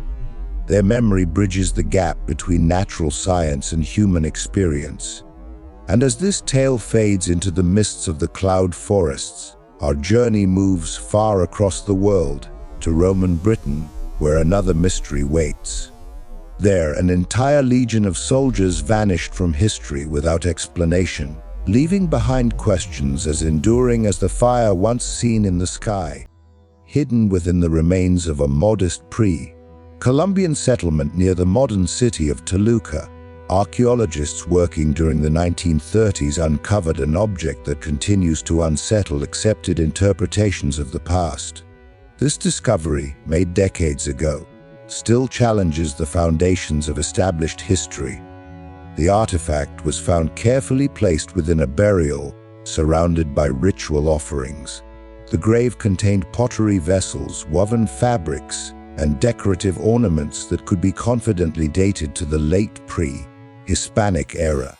Their memory bridges the gap between natural science and human experience. And as this tale fades into the mists of the cloud forests, our journey moves far across the world to Roman Britain, where another mystery waits. There, an entire legion of soldiers vanished from history without explanation, leaving behind questions as enduring as the fire once seen in the sky. Hidden within the remains of a modest pre-Columbian settlement near the modern city of Toluca, archaeologists working during the 1930s uncovered an object that continues to unsettle accepted interpretations of the past. This discovery, made decades ago, still challenges the foundations of established history. The artifact was found carefully placed within a burial, surrounded by ritual offerings. The grave contained pottery vessels, woven fabrics, and decorative ornaments that could be confidently dated to the late pre-Hispanic era.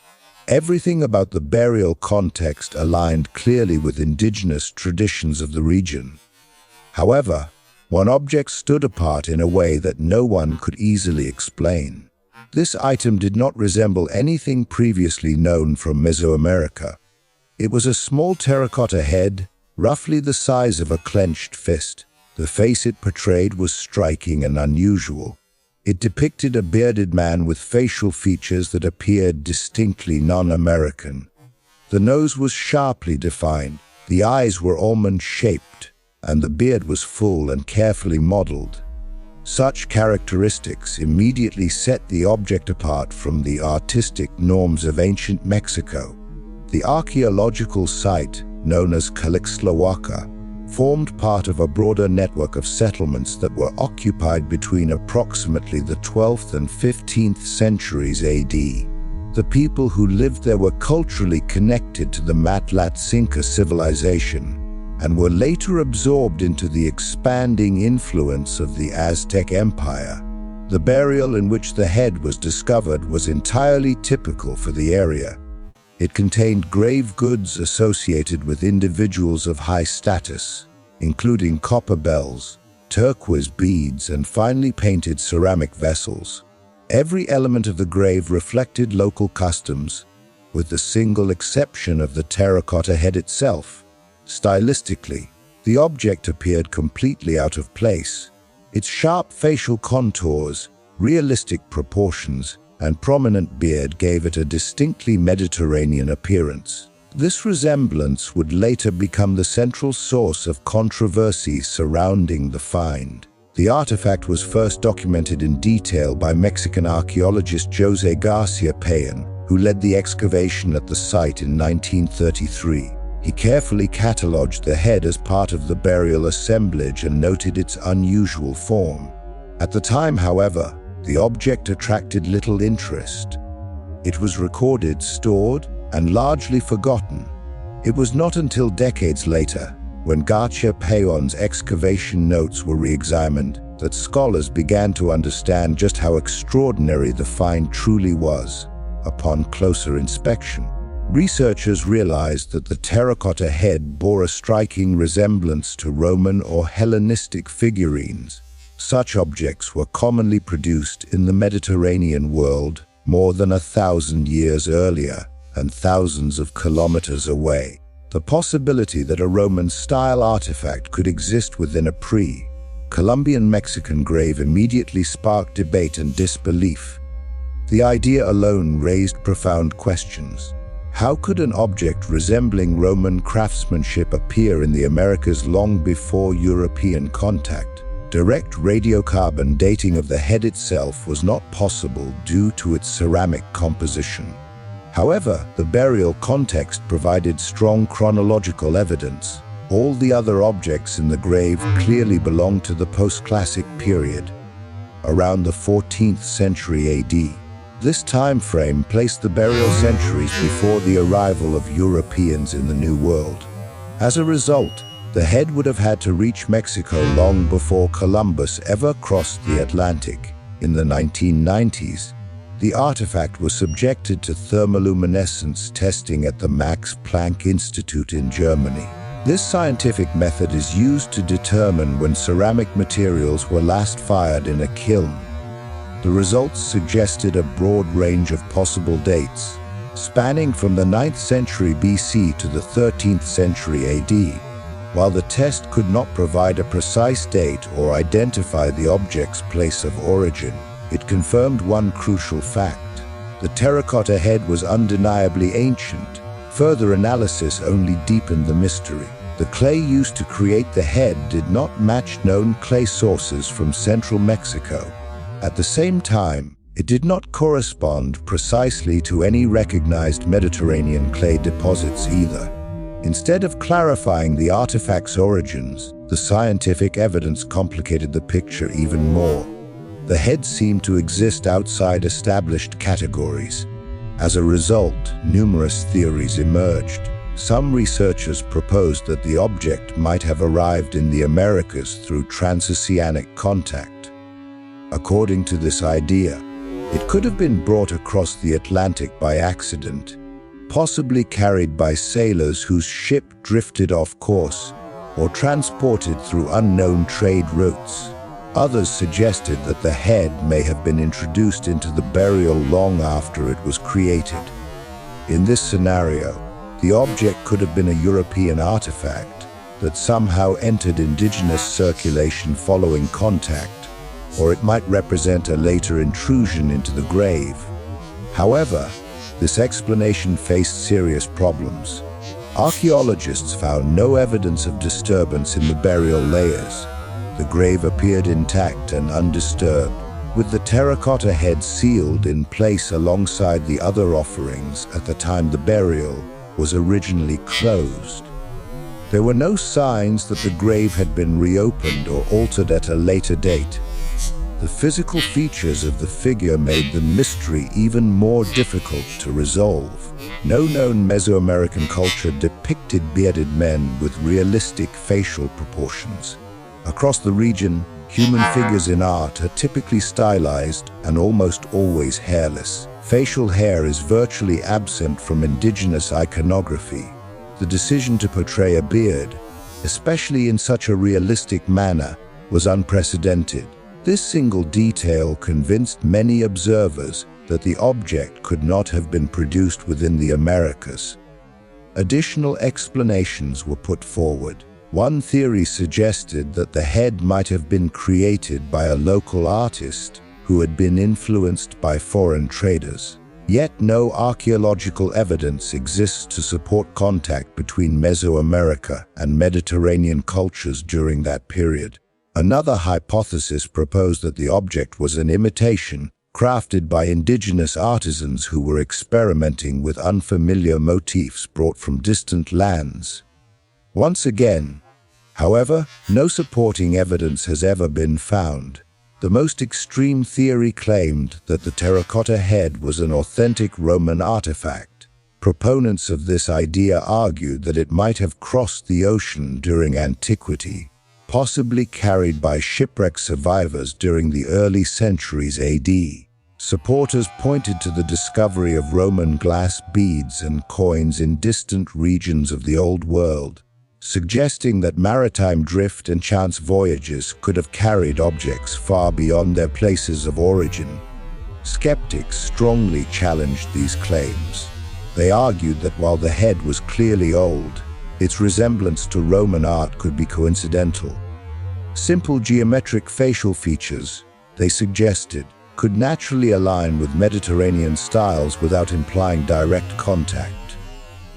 Everything about the burial context aligned clearly with indigenous traditions of the region. However, one object stood apart in a way that no one could easily explain. This item did not resemble anything previously known from Mesoamerica. It was a small terracotta head, roughly the size of a clenched fist. The face it portrayed was striking and unusual. It depicted a bearded man with facial features that appeared distinctly non-American. The nose was sharply defined, the eyes were almond-shaped, and the beard was full and carefully modeled. Such characteristics immediately set the object apart from the artistic norms of ancient Mexico. The archaeological site, known as Calixtlahuaca, formed part of a broader network of settlements that were occupied between approximately the 12th and 15th centuries AD. The people who lived there were culturally connected to the Matlatzinca civilization and were later absorbed into the expanding influence of the Aztec Empire. The burial in which the head was discovered was entirely typical for the area. It contained grave goods associated with individuals of high status, including copper bells, turquoise beads, and finely painted ceramic vessels. Every element of the grave reflected local customs, with the single exception of the terracotta head itself. Stylistically, the object appeared completely out of place. Its sharp facial contours, realistic proportions, and prominent beard gave it a distinctly Mediterranean appearance. This resemblance would later become the central source of controversy surrounding the find. The artifact was first documented in detail by Mexican archaeologist José García Payan, who led the excavation at the site in 1933. He carefully catalogued the head as part of the burial assemblage and noted its unusual form. At the time, however, the object attracted little interest. It was recorded, stored, and largely forgotten. It was not until decades later, when García Payan's excavation notes were re-examined, that scholars began to understand just how extraordinary the find truly was. Upon closer inspection, researchers realized that the terracotta head bore a striking resemblance to Roman or Hellenistic figurines. Such objects were commonly produced in the Mediterranean world more than 1,000 years earlier and thousands of kilometers away. The possibility that a Roman-style artifact could exist within a pre-Columbian Mexican grave immediately sparked debate and disbelief. The idea alone raised profound questions. How could an object resembling Roman craftsmanship appear in the Americas long before European contact? Direct radiocarbon dating of the head itself was not possible due to its ceramic composition. However, the burial context provided strong chronological evidence. All the other objects in the grave clearly belonged to the post-classic period, around the 14th century AD. This time frame placed the burial centuries before the arrival of Europeans in the New World. As a result, the head would have had to reach Mexico long before Columbus ever crossed the Atlantic. In the 1990s, the artifact was subjected to thermoluminescence testing at the Max Planck Institute in Germany. This scientific method is used to determine when ceramic materials were last fired in a kiln. The results suggested a broad range of possible dates, spanning from the 9th century BC to the 13th century AD. While the test could not provide a precise date or identify the object's place of origin, it confirmed one crucial fact. The terracotta head was undeniably ancient. Further analysis only deepened the mystery. The clay used to create the head did not match known clay sources from central Mexico. At the same time, it did not correspond precisely to any recognized Mediterranean clay deposits either. Instead of clarifying the artifact's origins, the scientific evidence complicated the picture even more. The head seemed to exist outside established categories. As a result, numerous theories emerged. Some researchers proposed that the object might have arrived in the Americas through transoceanic contact. According to this idea, it could have been brought across the Atlantic by accident, possibly carried by sailors whose ship drifted off course, or transported through unknown trade routes. Others suggested that the head may have been introduced into the burial long after it was created. In this scenario, the object could have been a European artifact that somehow entered indigenous circulation following contact, or it might represent a later intrusion into the grave. However, this explanation faced serious problems. Archaeologists found no evidence of disturbance in the burial layers. The grave appeared intact and undisturbed, with the terracotta head sealed in place alongside the other offerings at the time the burial was originally closed. There were no signs that the grave had been reopened or altered at a later date. The physical features of the figure made the mystery even more difficult to resolve. No known Mesoamerican culture depicted bearded men with realistic facial proportions. Across the region, human figures in art are typically stylized and almost always hairless. Facial hair is virtually absent from indigenous iconography. The decision to portray a beard, especially in such a realistic manner, was unprecedented. This single detail convinced many observers that the object could not have been produced within the Americas. Additional explanations were put forward. One theory suggested that the head might have been created by a local artist who had been influenced by foreign traders. Yet no archaeological evidence exists to support contact between Mesoamerica and Mediterranean cultures during that period. Another hypothesis proposed that the object was an imitation, crafted by indigenous artisans who were experimenting with unfamiliar motifs brought from distant lands. Once again, however, no supporting evidence has ever been found. The most extreme theory claimed that the terracotta head was an authentic Roman artifact. Proponents of this idea argued that it might have crossed the ocean during antiquity, possibly carried by shipwreck survivors during the early centuries AD. Supporters pointed to the discovery of Roman glass beads and coins in distant regions of the Old World, suggesting that maritime drift and chance voyages could have carried objects far beyond their places of origin. Skeptics strongly challenged these claims. They argued that while the head was clearly old, its resemblance to Roman art could be coincidental. Simple geometric facial features, they suggested, could naturally align with Mediterranean styles without implying direct contact.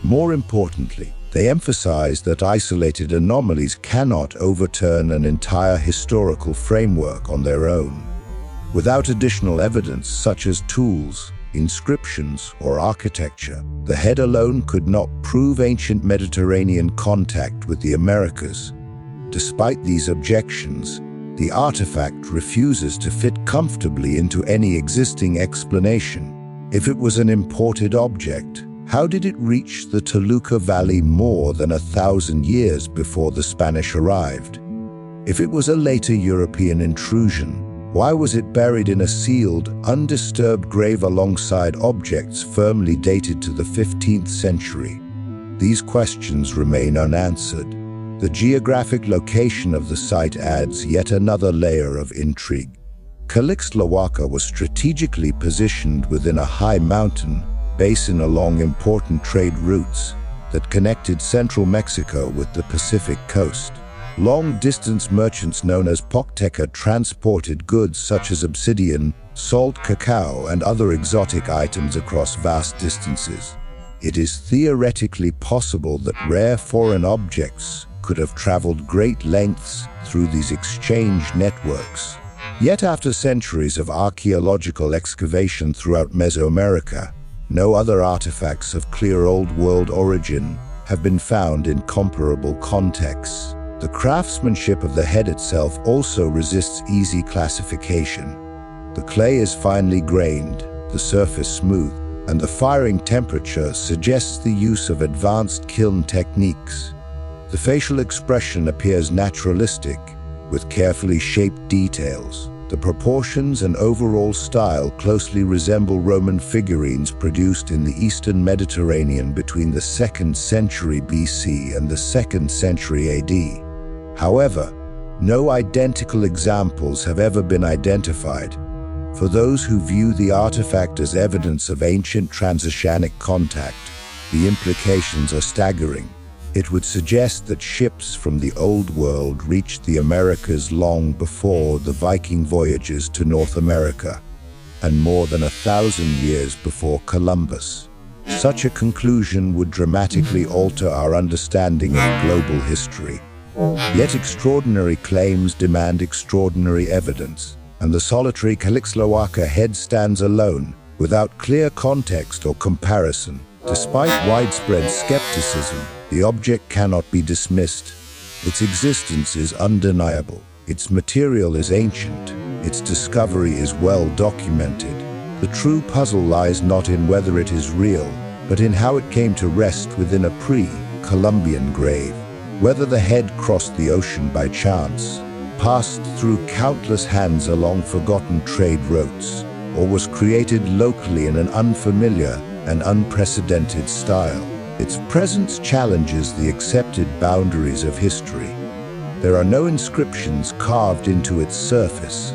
More importantly, they emphasized that isolated anomalies cannot overturn an entire historical framework on their own. Without additional evidence such as tools, inscriptions, or architecture, the head alone could not prove ancient Mediterranean contact with the Americas. Despite these objections, the artifact refuses to fit comfortably into any existing explanation. If it was an imported object, how did it reach the Toluca Valley more than 1,000 years before the Spanish arrived? If it was a later European intrusion, why was it buried in a sealed, undisturbed grave alongside objects firmly dated to the 15th century? These questions remain unanswered. The geographic location of the site adds yet another layer of intrigue. Calixtlahuaca was strategically positioned within a high mountain basin along important trade routes that connected central Mexico with the Pacific coast. Long-distance merchants known as Pocteca transported goods such as obsidian, salt cacao, and other exotic items across vast distances. It is theoretically possible that rare foreign objects could have traveled great lengths through these exchange networks. Yet after centuries of archaeological excavation throughout Mesoamerica, no other artifacts of clear Old World origin have been found in comparable contexts. The craftsmanship of the head itself also resists easy classification. The clay is finely grained, the surface smooth, and the firing temperature suggests the use of advanced kiln techniques. The facial expression appears naturalistic, with carefully shaped details. The proportions and overall style closely resemble Roman figurines produced in the Eastern Mediterranean between the 2nd century BC and the 2nd century AD. However, no identical examples have ever been identified. For those who view the artifact as evidence of ancient transoceanic contact, the implications are staggering. It would suggest that ships from the Old World reached the Americas long before the Viking voyages to North America, and more than 1,000 years before Columbus. Such a conclusion would dramatically alter our understanding of global history. Yet extraordinary claims demand extraordinary evidence, and the solitary Calixtlahuaca head stands alone, without clear context or comparison. Despite widespread skepticism, the object cannot be dismissed. Its existence is undeniable. Its material is ancient. Its discovery is well documented. The true puzzle lies not in whether it is real, but in how it came to rest within a pre-Columbian grave. Whether the head crossed the ocean by chance, passed through countless hands along forgotten trade routes, or was created locally in an unfamiliar and unprecedented style, its presence challenges the accepted boundaries of history. There are no inscriptions carved into its surface.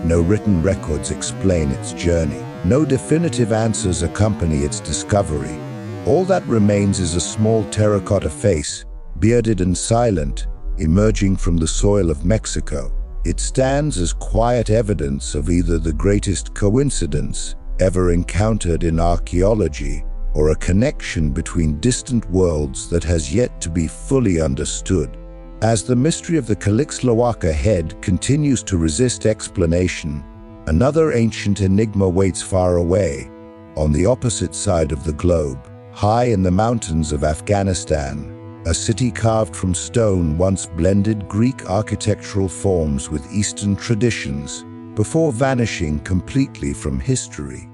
No written records explain its journey. No definitive answers accompany its discovery. All that remains is a small terracotta face, bearded and silent, emerging from the soil of Mexico. It stands as quiet evidence of either the greatest coincidence ever encountered in archaeology, or a connection between distant worlds that has yet to be fully understood. As the mystery of the Calixtlahuaca head continues to resist explanation, another ancient enigma waits far away, on the opposite side of the globe. High in the mountains of Afghanistan, a city carved from stone once blended Greek architectural forms with Eastern traditions, before vanishing completely from history.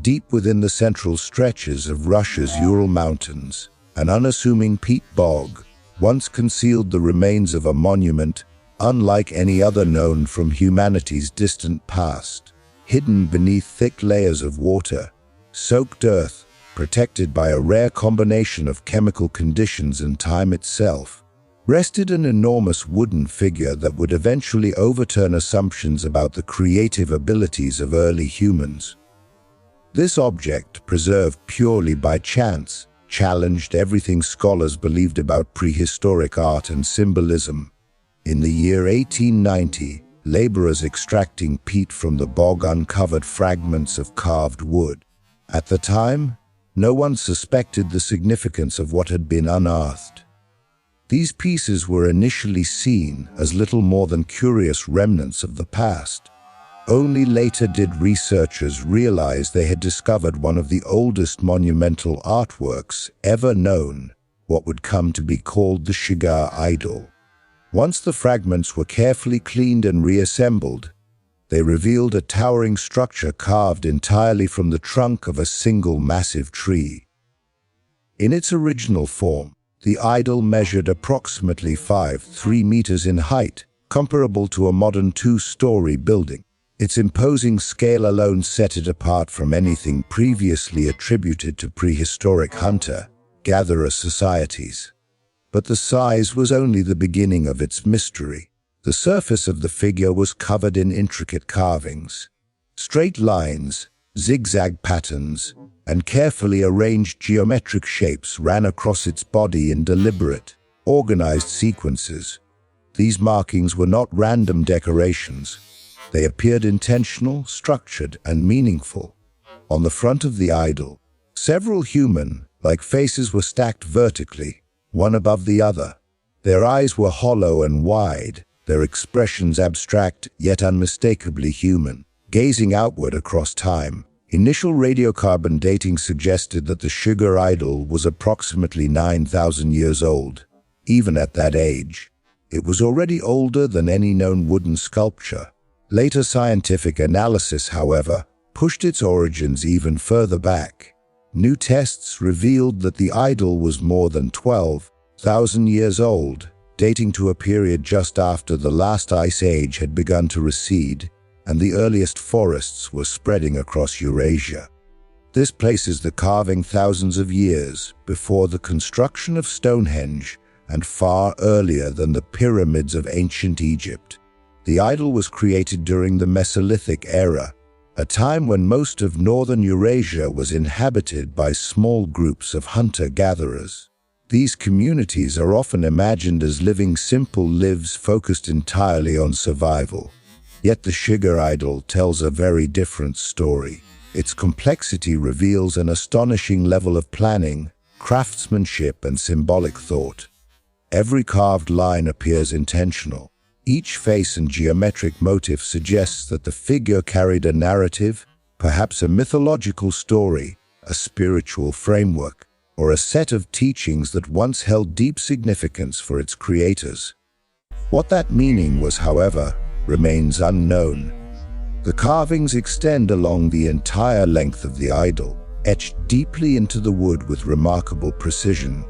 Deep within the central stretches of Russia's Ural Mountains, an unassuming peat bog once concealed the remains of a monument unlike any other known from humanity's distant past. Hidden beneath thick layers of water, soaked earth, protected by a rare combination of chemical conditions and time itself, rested an enormous wooden figure that would eventually overturn assumptions about the creative abilities of early humans. This object, preserved purely by chance, challenged everything scholars believed about prehistoric art and symbolism. In the year 1890, laborers extracting peat from the bog uncovered fragments of carved wood. At the time, no one suspected the significance of what had been unearthed. These pieces were initially seen as little more than curious remnants of the past. Only later did researchers realize they had discovered one of the oldest monumental artworks ever known, what would come to be called the Shigir Idol. Once the fragments were carefully cleaned and reassembled, they revealed a towering structure carved entirely from the trunk of a single massive tree. In its original form, the idol measured approximately 3 meters in height, comparable to a modern 2-story building. Its imposing scale alone set it apart from anything previously attributed to prehistoric hunter-gatherer societies. But the size was only the beginning of its mystery. The surface of the figure was covered in intricate carvings. Straight lines, zigzag patterns, and carefully arranged geometric shapes ran across its body in deliberate, organized sequences. These markings were not random decorations. They appeared intentional, structured, and meaningful. On the front of the idol, several human-like faces were stacked vertically, one above the other. Their eyes were hollow and wide, their expressions abstract yet unmistakably human, gazing outward across time. Initial radiocarbon dating suggested that the Shigir Idol was approximately 9,000 years old. Even at that age, it was already older than any known wooden sculpture. Later scientific analysis, however, pushed its origins even further back. New tests revealed that the idol was more than 12,000 years old, dating to a period just after the last ice age had begun to recede and the earliest forests were spreading across Eurasia. This places the carving thousands of years before the construction of Stonehenge and far earlier than the pyramids of ancient Egypt. The idol was created during the Mesolithic era, a time when most of northern Eurasia was inhabited by small groups of hunter-gatherers. These communities are often imagined as living simple lives focused entirely on survival. Yet the Shigir Idol tells a very different story. Its complexity reveals an astonishing level of planning, craftsmanship, and symbolic thought. Every carved line appears intentional. Each face and geometric motif suggests that the figure carried a narrative, perhaps a mythological story, a spiritual framework, or a set of teachings that once held deep significance for its creators. What that meaning was, however, remains unknown. The carvings extend along the entire length of the idol, etched deeply into the wood with remarkable precision.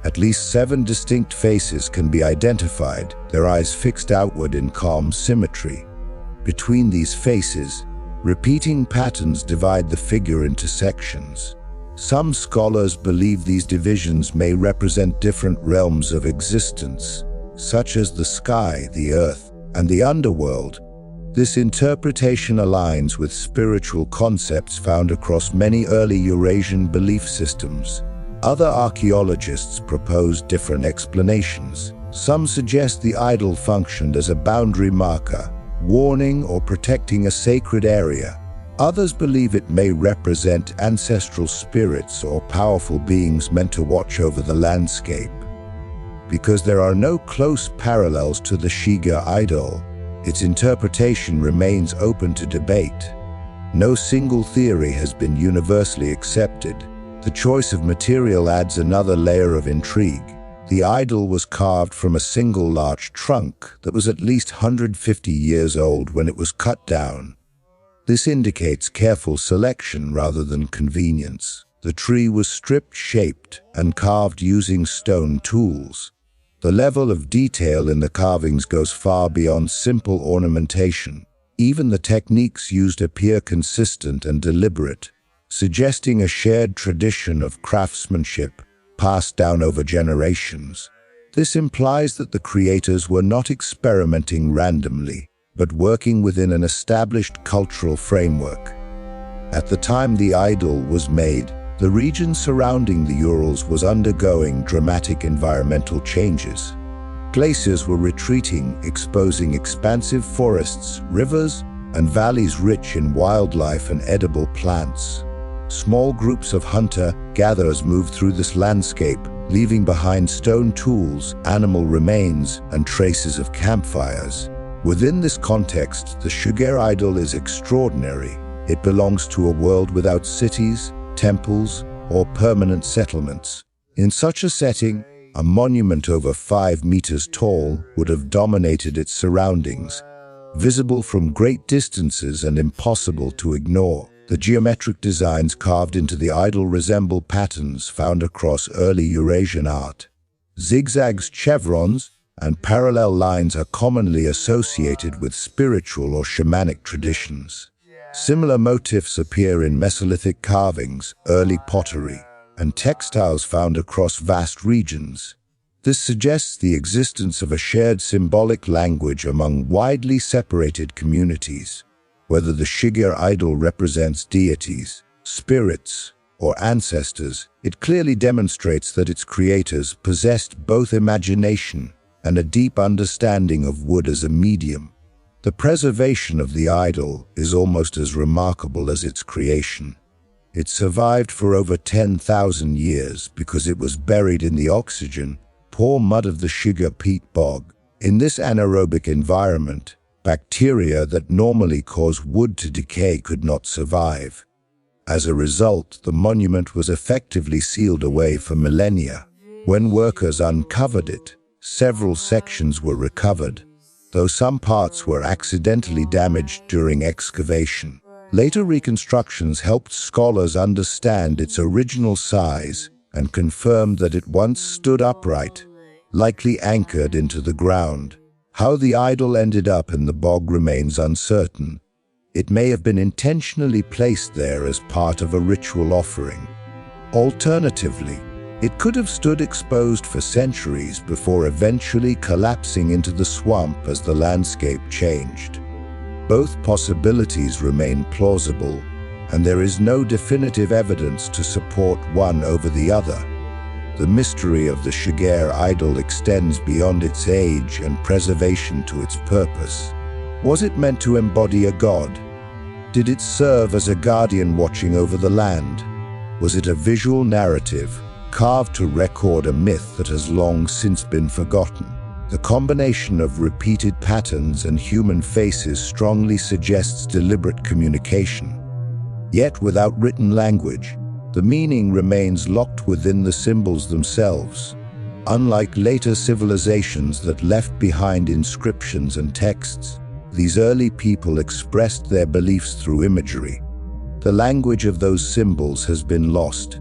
At least 7 distinct faces can be identified, their eyes fixed outward in calm symmetry. Between these faces, repeating patterns divide the figure into sections. Some scholars believe these divisions may represent different realms of existence, such as the sky, the earth, and the underworld. This interpretation aligns with spiritual concepts found across many early Eurasian belief systems. Other archaeologists propose different explanations. Some suggest the idol functioned as a boundary marker, warning or protecting a sacred area. Others believe it may represent ancestral spirits or powerful beings meant to watch over the landscape. Because there are no close parallels to the Shigir Idol, its interpretation remains open to debate. No single theory has been universally accepted. The choice of material adds another layer of intrigue. The idol was carved from a single large trunk that was at least 150 years old when it was cut down. This indicates careful selection rather than convenience. The tree was stripped, shaped, and carved using stone tools. The level of detail in the carvings goes far beyond simple ornamentation. Even the techniques used appear consistent and deliberate, suggesting a shared tradition of craftsmanship passed down over generations. This implies that the creators were not experimenting randomly, but working within an established cultural framework. At the time the idol was made, the region surrounding the Urals was undergoing dramatic environmental changes. Glaciers were retreating, exposing expansive forests, rivers, and valleys rich in wildlife and edible plants. Small groups of hunter-gatherers moved through this landscape, leaving behind stone tools, animal remains, and traces of campfires. Within this context, the Shigir Idol is extraordinary. It belongs to a world without cities, temples, or permanent settlements. In such a setting, a monument over 5 meters tall would have dominated its surroundings, visible from great distances and impossible to ignore. The geometric designs carved into the idol resemble patterns found across early Eurasian art. Zigzags, chevrons, and parallel lines are commonly associated with spiritual or shamanic traditions. Similar motifs appear in Mesolithic carvings, early pottery, and textiles found across vast regions. This suggests the existence of a shared symbolic language among widely separated communities. Whether the Shigir Idol represents deities, spirits, or ancestors, it clearly demonstrates that its creators possessed both imagination and a deep understanding of wood as a medium. The preservation of the idol is almost as remarkable as its creation. It survived for over 10,000 years because it was buried in the oxygen, poor mud of the Shigir peat bog. In this anaerobic environment, bacteria that normally cause wood to decay could not survive. As a result, the monument was effectively sealed away for millennia. When workers uncovered it, several sections were recovered, though some parts were accidentally damaged during excavation. Later reconstructions helped scholars understand its original size and confirmed that it once stood upright, likely anchored into the ground. How the idol ended up in the bog remains uncertain. It may have been intentionally placed there as part of a ritual offering. Alternatively, it could have stood exposed for centuries before eventually collapsing into the swamp as the landscape changed. Both possibilities remain plausible, and there is no definitive evidence to support one over the other. The mystery of the Shigir Idol extends beyond its age and preservation to its purpose. Was it meant to embody a god? Did it serve as a guardian watching over the land? Was it a visual narrative, carved to record a myth that has long since been forgotten? The combination of repeated patterns and human faces strongly suggests deliberate communication. Yet without written language, The meaning remains locked within the symbols themselves. Unlike later civilizations that left behind inscriptions and texts, these early people expressed their beliefs through imagery. The language of those symbols has been lost.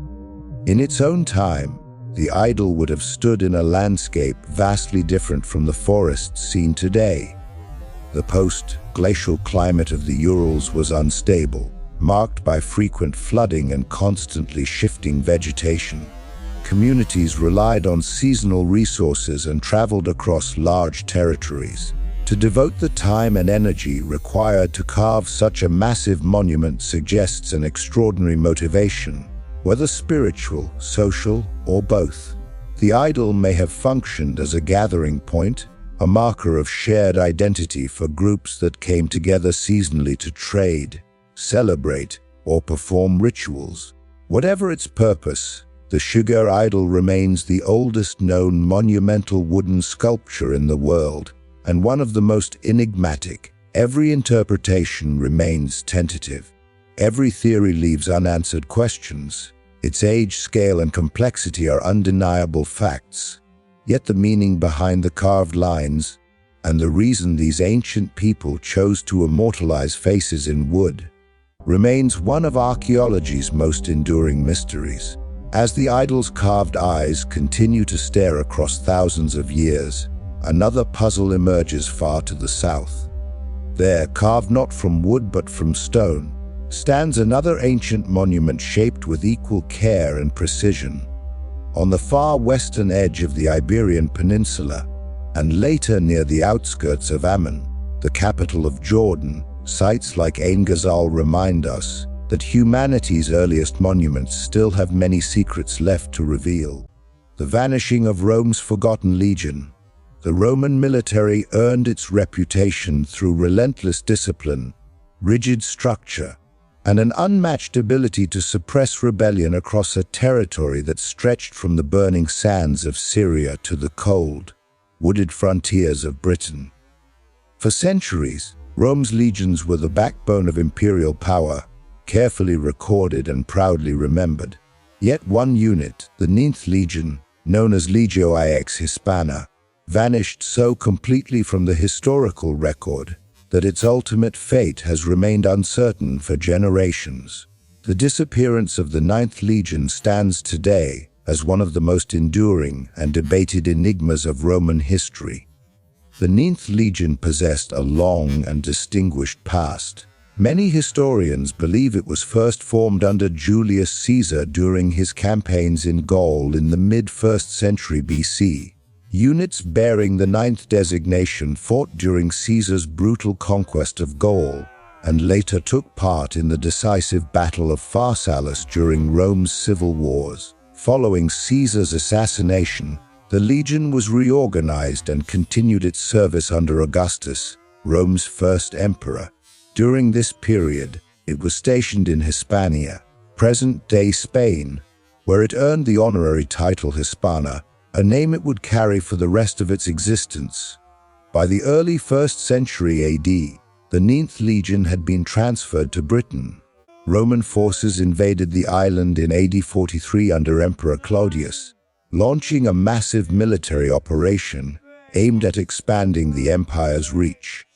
In its own time, the idol would have stood in a landscape vastly different from the forests seen today. The post-glacial climate of the Urals was unstable, marked by frequent flooding and constantly shifting vegetation. Communities relied on seasonal resources and traveled across large territories. To devote the time and energy required to carve such a massive monument suggests an extraordinary motivation, whether spiritual, social, or both. The idol may have functioned as a gathering point, a marker of shared identity for groups that came together seasonally to trade, celebrate, or perform rituals. Whatever its purpose, the Shigir Idol remains the oldest known monumental wooden sculpture in the world, and one of the most enigmatic. Every interpretation remains tentative. Every theory leaves unanswered questions. Its age, scale, and complexity are undeniable facts. Yet the meaning behind the carved lines, and the reason these ancient people chose to immortalize faces in wood, remains one of archaeology's most enduring mysteries. As the idol's carved eyes continue to stare across thousands of years, another puzzle emerges far to the south. There, carved not from wood but from stone, stands another ancient monument shaped with equal care and precision. On the far western edge of the Iberian Peninsula, and later near the outskirts of Amman, the capital of Jordan, sites like Ain Ghazal remind us that humanity's earliest monuments still have many secrets left to reveal. The vanishing of Rome's forgotten legion. The Roman military earned its reputation through relentless discipline, rigid structure, and an unmatched ability to suppress rebellion across a territory that stretched from the burning sands of Syria to the cold, wooded frontiers of Britain. For centuries, Rome's legions were the backbone of imperial power, carefully recorded and proudly remembered. Yet one unit, the 9th Legion, known as Legio IX Hispana, vanished so completely from the historical record that its ultimate fate has remained uncertain for generations. The disappearance of the 9th Legion stands today as one of the most enduring and debated enigmas of Roman history. The 9th Legion possessed a long and distinguished past. Many historians believe it was first formed under Julius Caesar during his campaigns in Gaul in the mid-1st century BC. Units bearing the 9th designation fought during Caesar's brutal conquest of Gaul, and later took part in the decisive Battle of Pharsalus during Rome's civil wars. Following Caesar's assassination, the legion was reorganized and continued its service under Augustus, Rome's first emperor. During this period, it was stationed in Hispania, present-day Spain, where it earned the honorary title Hispana, a name it would carry for the rest of its existence. By the early 1st century AD, the 9th Legion had been transferred to Britain. Roman forces invaded the island in AD 43 under Emperor Claudius, launching a massive military operation aimed at expanding the empire's reach.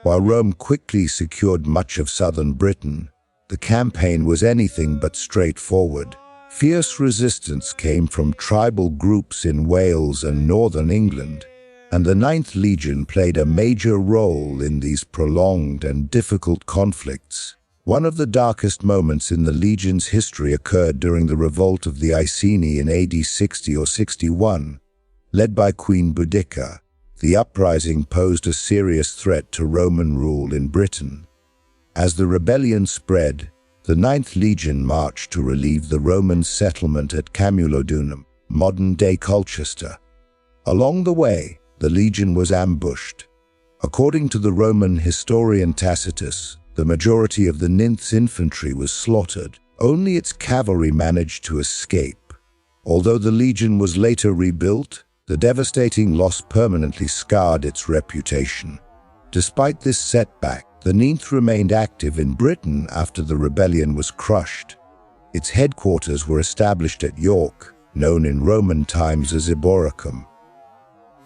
While Rome quickly secured much of southern Britain, the campaign was anything but straightforward. Fierce resistance came from tribal groups in Wales and northern England, and the 9th Legion played a major role in these prolonged and difficult conflicts. One of the darkest moments in the Legion's history occurred during the revolt of the Iceni in AD 60 or 61. Led by Queen Boudicca, the uprising posed a serious threat to Roman rule in Britain. As the rebellion spread, the 9th Legion marched to relieve the Roman settlement at Camulodunum, modern-day Colchester. Along the way, the legion was ambushed. According to the Roman historian Tacitus, the majority of the 9th's infantry was slaughtered. Only its cavalry managed to escape. Although the legion was later rebuilt, the devastating loss permanently scarred its reputation. Despite this setback, the 9th remained active in Britain after the rebellion was crushed. Its headquarters were established at York, known in Roman times as Eboracum.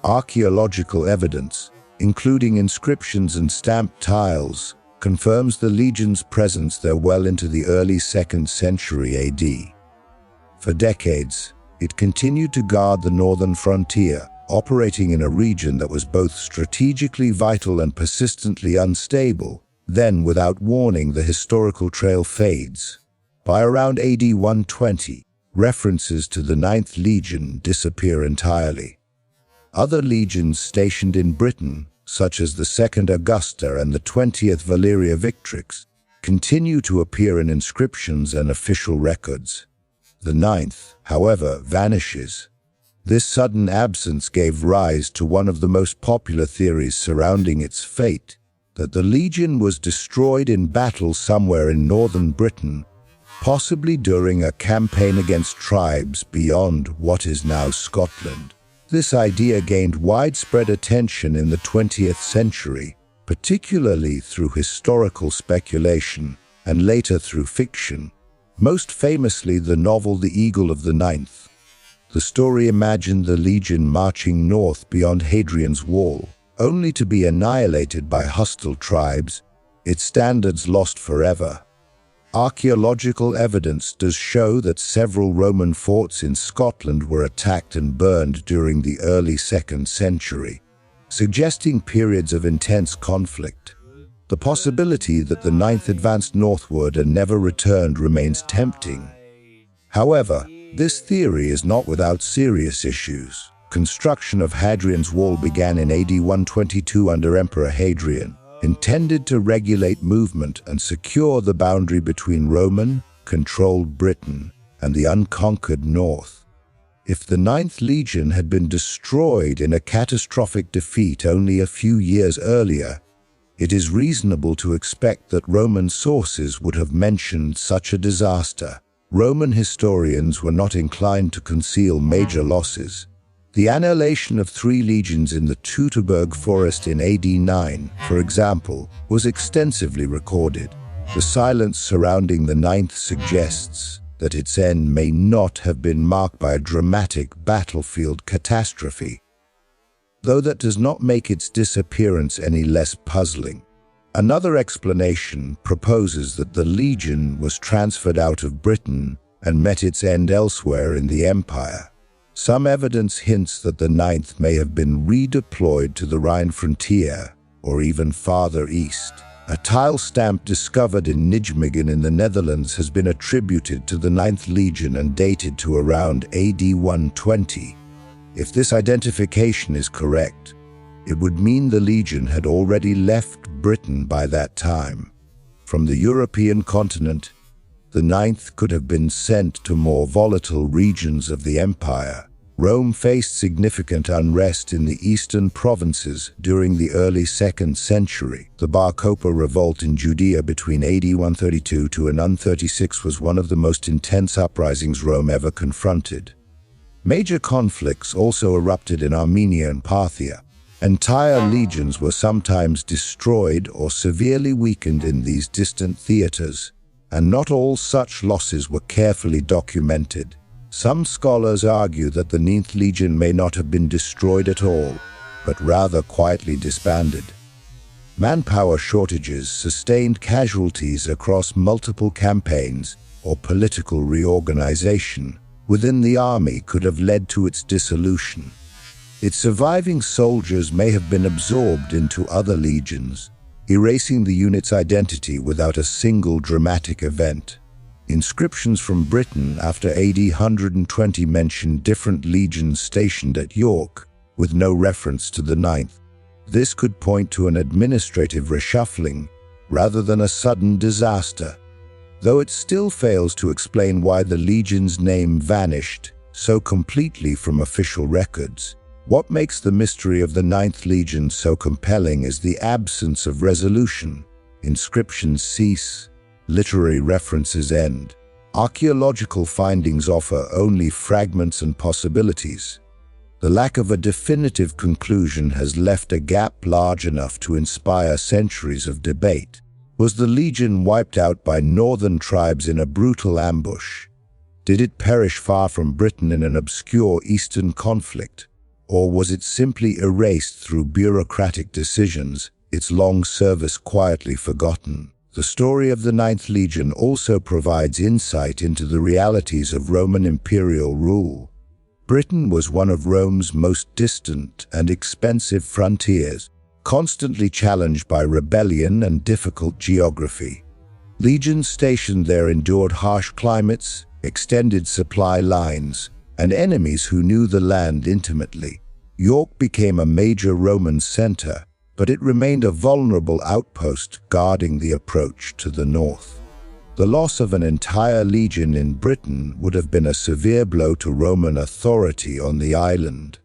Archaeological evidence, including inscriptions and stamped tiles, confirms the legion's presence there well into the early 2nd century AD. For decades, it continued to guard the northern frontier, operating in a region that was both strategically vital and persistently unstable. Then, without warning, the historical trail fades. By around AD 120, references to the 9th Legion disappear entirely. Other legions stationed in Britain, such as the 2nd Augusta and the 20th Valeria Victrix, continue to appear in inscriptions and official records. The 9th, however, vanishes. This sudden absence gave rise to one of the most popular theories surrounding its fate, that the Legion was destroyed in battle somewhere in northern Britain, possibly during a campaign against tribes beyond what is now Scotland. This idea gained widespread attention in the 20th century, particularly through historical speculation and later through fiction, most famously the novel The Eagle of the Ninth. The story imagined the Legion marching north beyond Hadrian's Wall, only to be annihilated by hostile tribes, its standards lost forever. Archaeological evidence does show that several Roman forts in Scotland were attacked and burned during the early 2nd century, suggesting periods of intense conflict. The possibility that the 9th advanced northward and never returned remains tempting. However, this theory is not without serious issues. Construction of Hadrian's Wall began in AD 122 under Emperor Hadrian, intended to regulate movement and secure the boundary between Roman-controlled Britain and the unconquered north. If the 9th Legion had been destroyed in a catastrophic defeat only a few years earlier, it is reasonable to expect that Roman sources would have mentioned such a disaster. Roman historians were not inclined to conceal major losses. The annihilation of 3 legions in the Teutoburg forest in AD 9, for example, was extensively recorded. The silence surrounding the 9th suggests that its end may not have been marked by a dramatic battlefield catastrophe, though that does not make its disappearance any less puzzling. Another explanation proposes that the legion was transferred out of Britain and met its end elsewhere in the empire. Some evidence hints that the 9th may have been redeployed to the Rhine frontier, or even farther east. A tile stamp discovered in Nijmegen in the Netherlands has been attributed to the 9th Legion and dated to around AD 120. If this identification is correct, it would mean the Legion had already left Britain by that time. From the European continent, the 9th could have been sent to more volatile regions of the empire. Rome faced significant unrest in the eastern provinces during the early 2nd century. The Bar Kokhba revolt in Judea between AD 132 to 136 was one of the most intense uprisings Rome ever confronted. Major conflicts also erupted in Armenia and Parthia. Entire legions were sometimes destroyed or severely weakened in these distant theaters, and not all such losses were carefully documented. Some scholars argue that the 9th Legion may not have been destroyed at all, but rather quietly disbanded. Manpower shortages, sustained casualties across multiple campaigns, or political reorganization within the army could have led to its dissolution. Its surviving soldiers may have been absorbed into other legions, erasing the unit's identity without a single dramatic event. Inscriptions from Britain after AD 120 mention different legions stationed at York, with no reference to the 9th. This could point to an administrative reshuffling rather than a sudden disaster, though it still fails to explain why the legion's name vanished so completely from official records. What makes the mystery of the 9th Legion so compelling is the absence of resolution. Inscriptions cease, literary references end. Archaeological findings offer only fragments and possibilities. The lack of a definitive conclusion has left a gap large enough to inspire centuries of debate. Was the legion wiped out by northern tribes in a brutal ambush? Did it perish far from Britain in an obscure eastern conflict? Or was it simply erased through bureaucratic decisions, its long service quietly forgotten? The story of the Ninth Legion also provides insight into the realities of Roman imperial rule. Britain was one of Rome's most distant and expensive frontiers, constantly challenged by rebellion and difficult geography. Legions stationed there endured harsh climates, extended supply lines, and enemies who knew the land intimately. York became a major Roman center, but it remained a vulnerable outpost guarding the approach to the north. The loss of an entire legion in Britain would have been a severe blow to Roman authority on the island.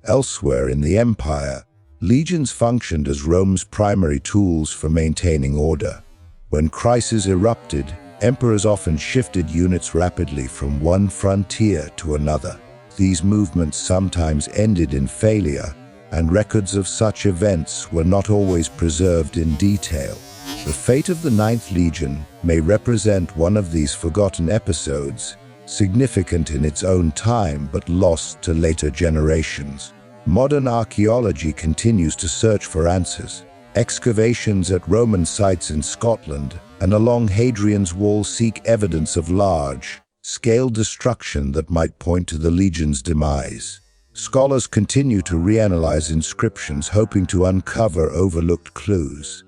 Elsewhere in the empire, legions functioned as Rome's primary tools for maintaining order. When crises erupted, emperors often shifted units rapidly from one frontier to another. These movements sometimes ended in failure, and records of such events were not always preserved in detail. The fate of the Ninth Legion may represent one of these forgotten episodes, significant in its own time but lost to later generations. Modern archaeology continues to search for answers. Excavations at Roman sites in Scotland and along Hadrian's Wall seek evidence of large-scale destruction that might point to the legion's demise. Scholars continue to reanalyze inscriptions, hoping to uncover overlooked clues.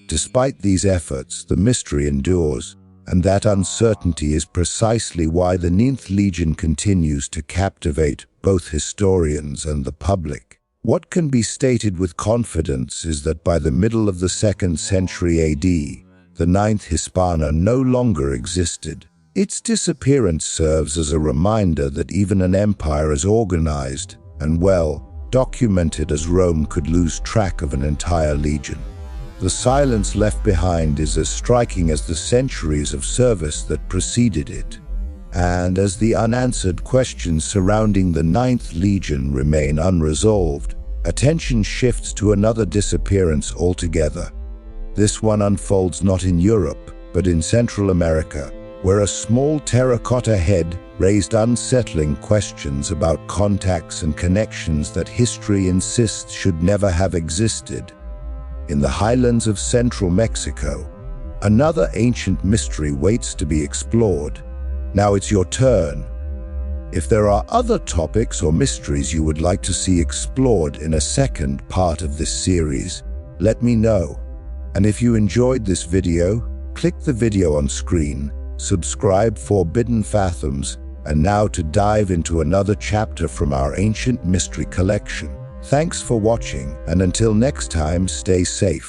Despite these efforts, the mystery endures, and that uncertainty is precisely why the Ninth Legion continues to captivate both historians and the public. What can be stated with confidence is that by the middle of the 2nd century AD, the Ninth Hispana no longer existed. Its disappearance serves as a reminder that even an empire as organized and well documented as Rome could lose track of an entire legion. The silence left behind is as striking as the centuries of service that preceded it. And as the unanswered questions surrounding the Ninth Legion remain unresolved, attention shifts to another disappearance altogether. This one unfolds not in Europe, but in Central America, where a small terracotta head raised unsettling questions about contacts and connections that history insists should never have existed. In the highlands of central Mexico, another ancient mystery waits to be explored. Now it's your turn. If there are other topics or mysteries you would like to see explored in a second part of this series, let me know. And if you enjoyed this video, click the video on screen, subscribe for Forbidden Fathoms, and now to dive into another chapter from our ancient mystery collection. Thanks for watching, and until next time, stay safe.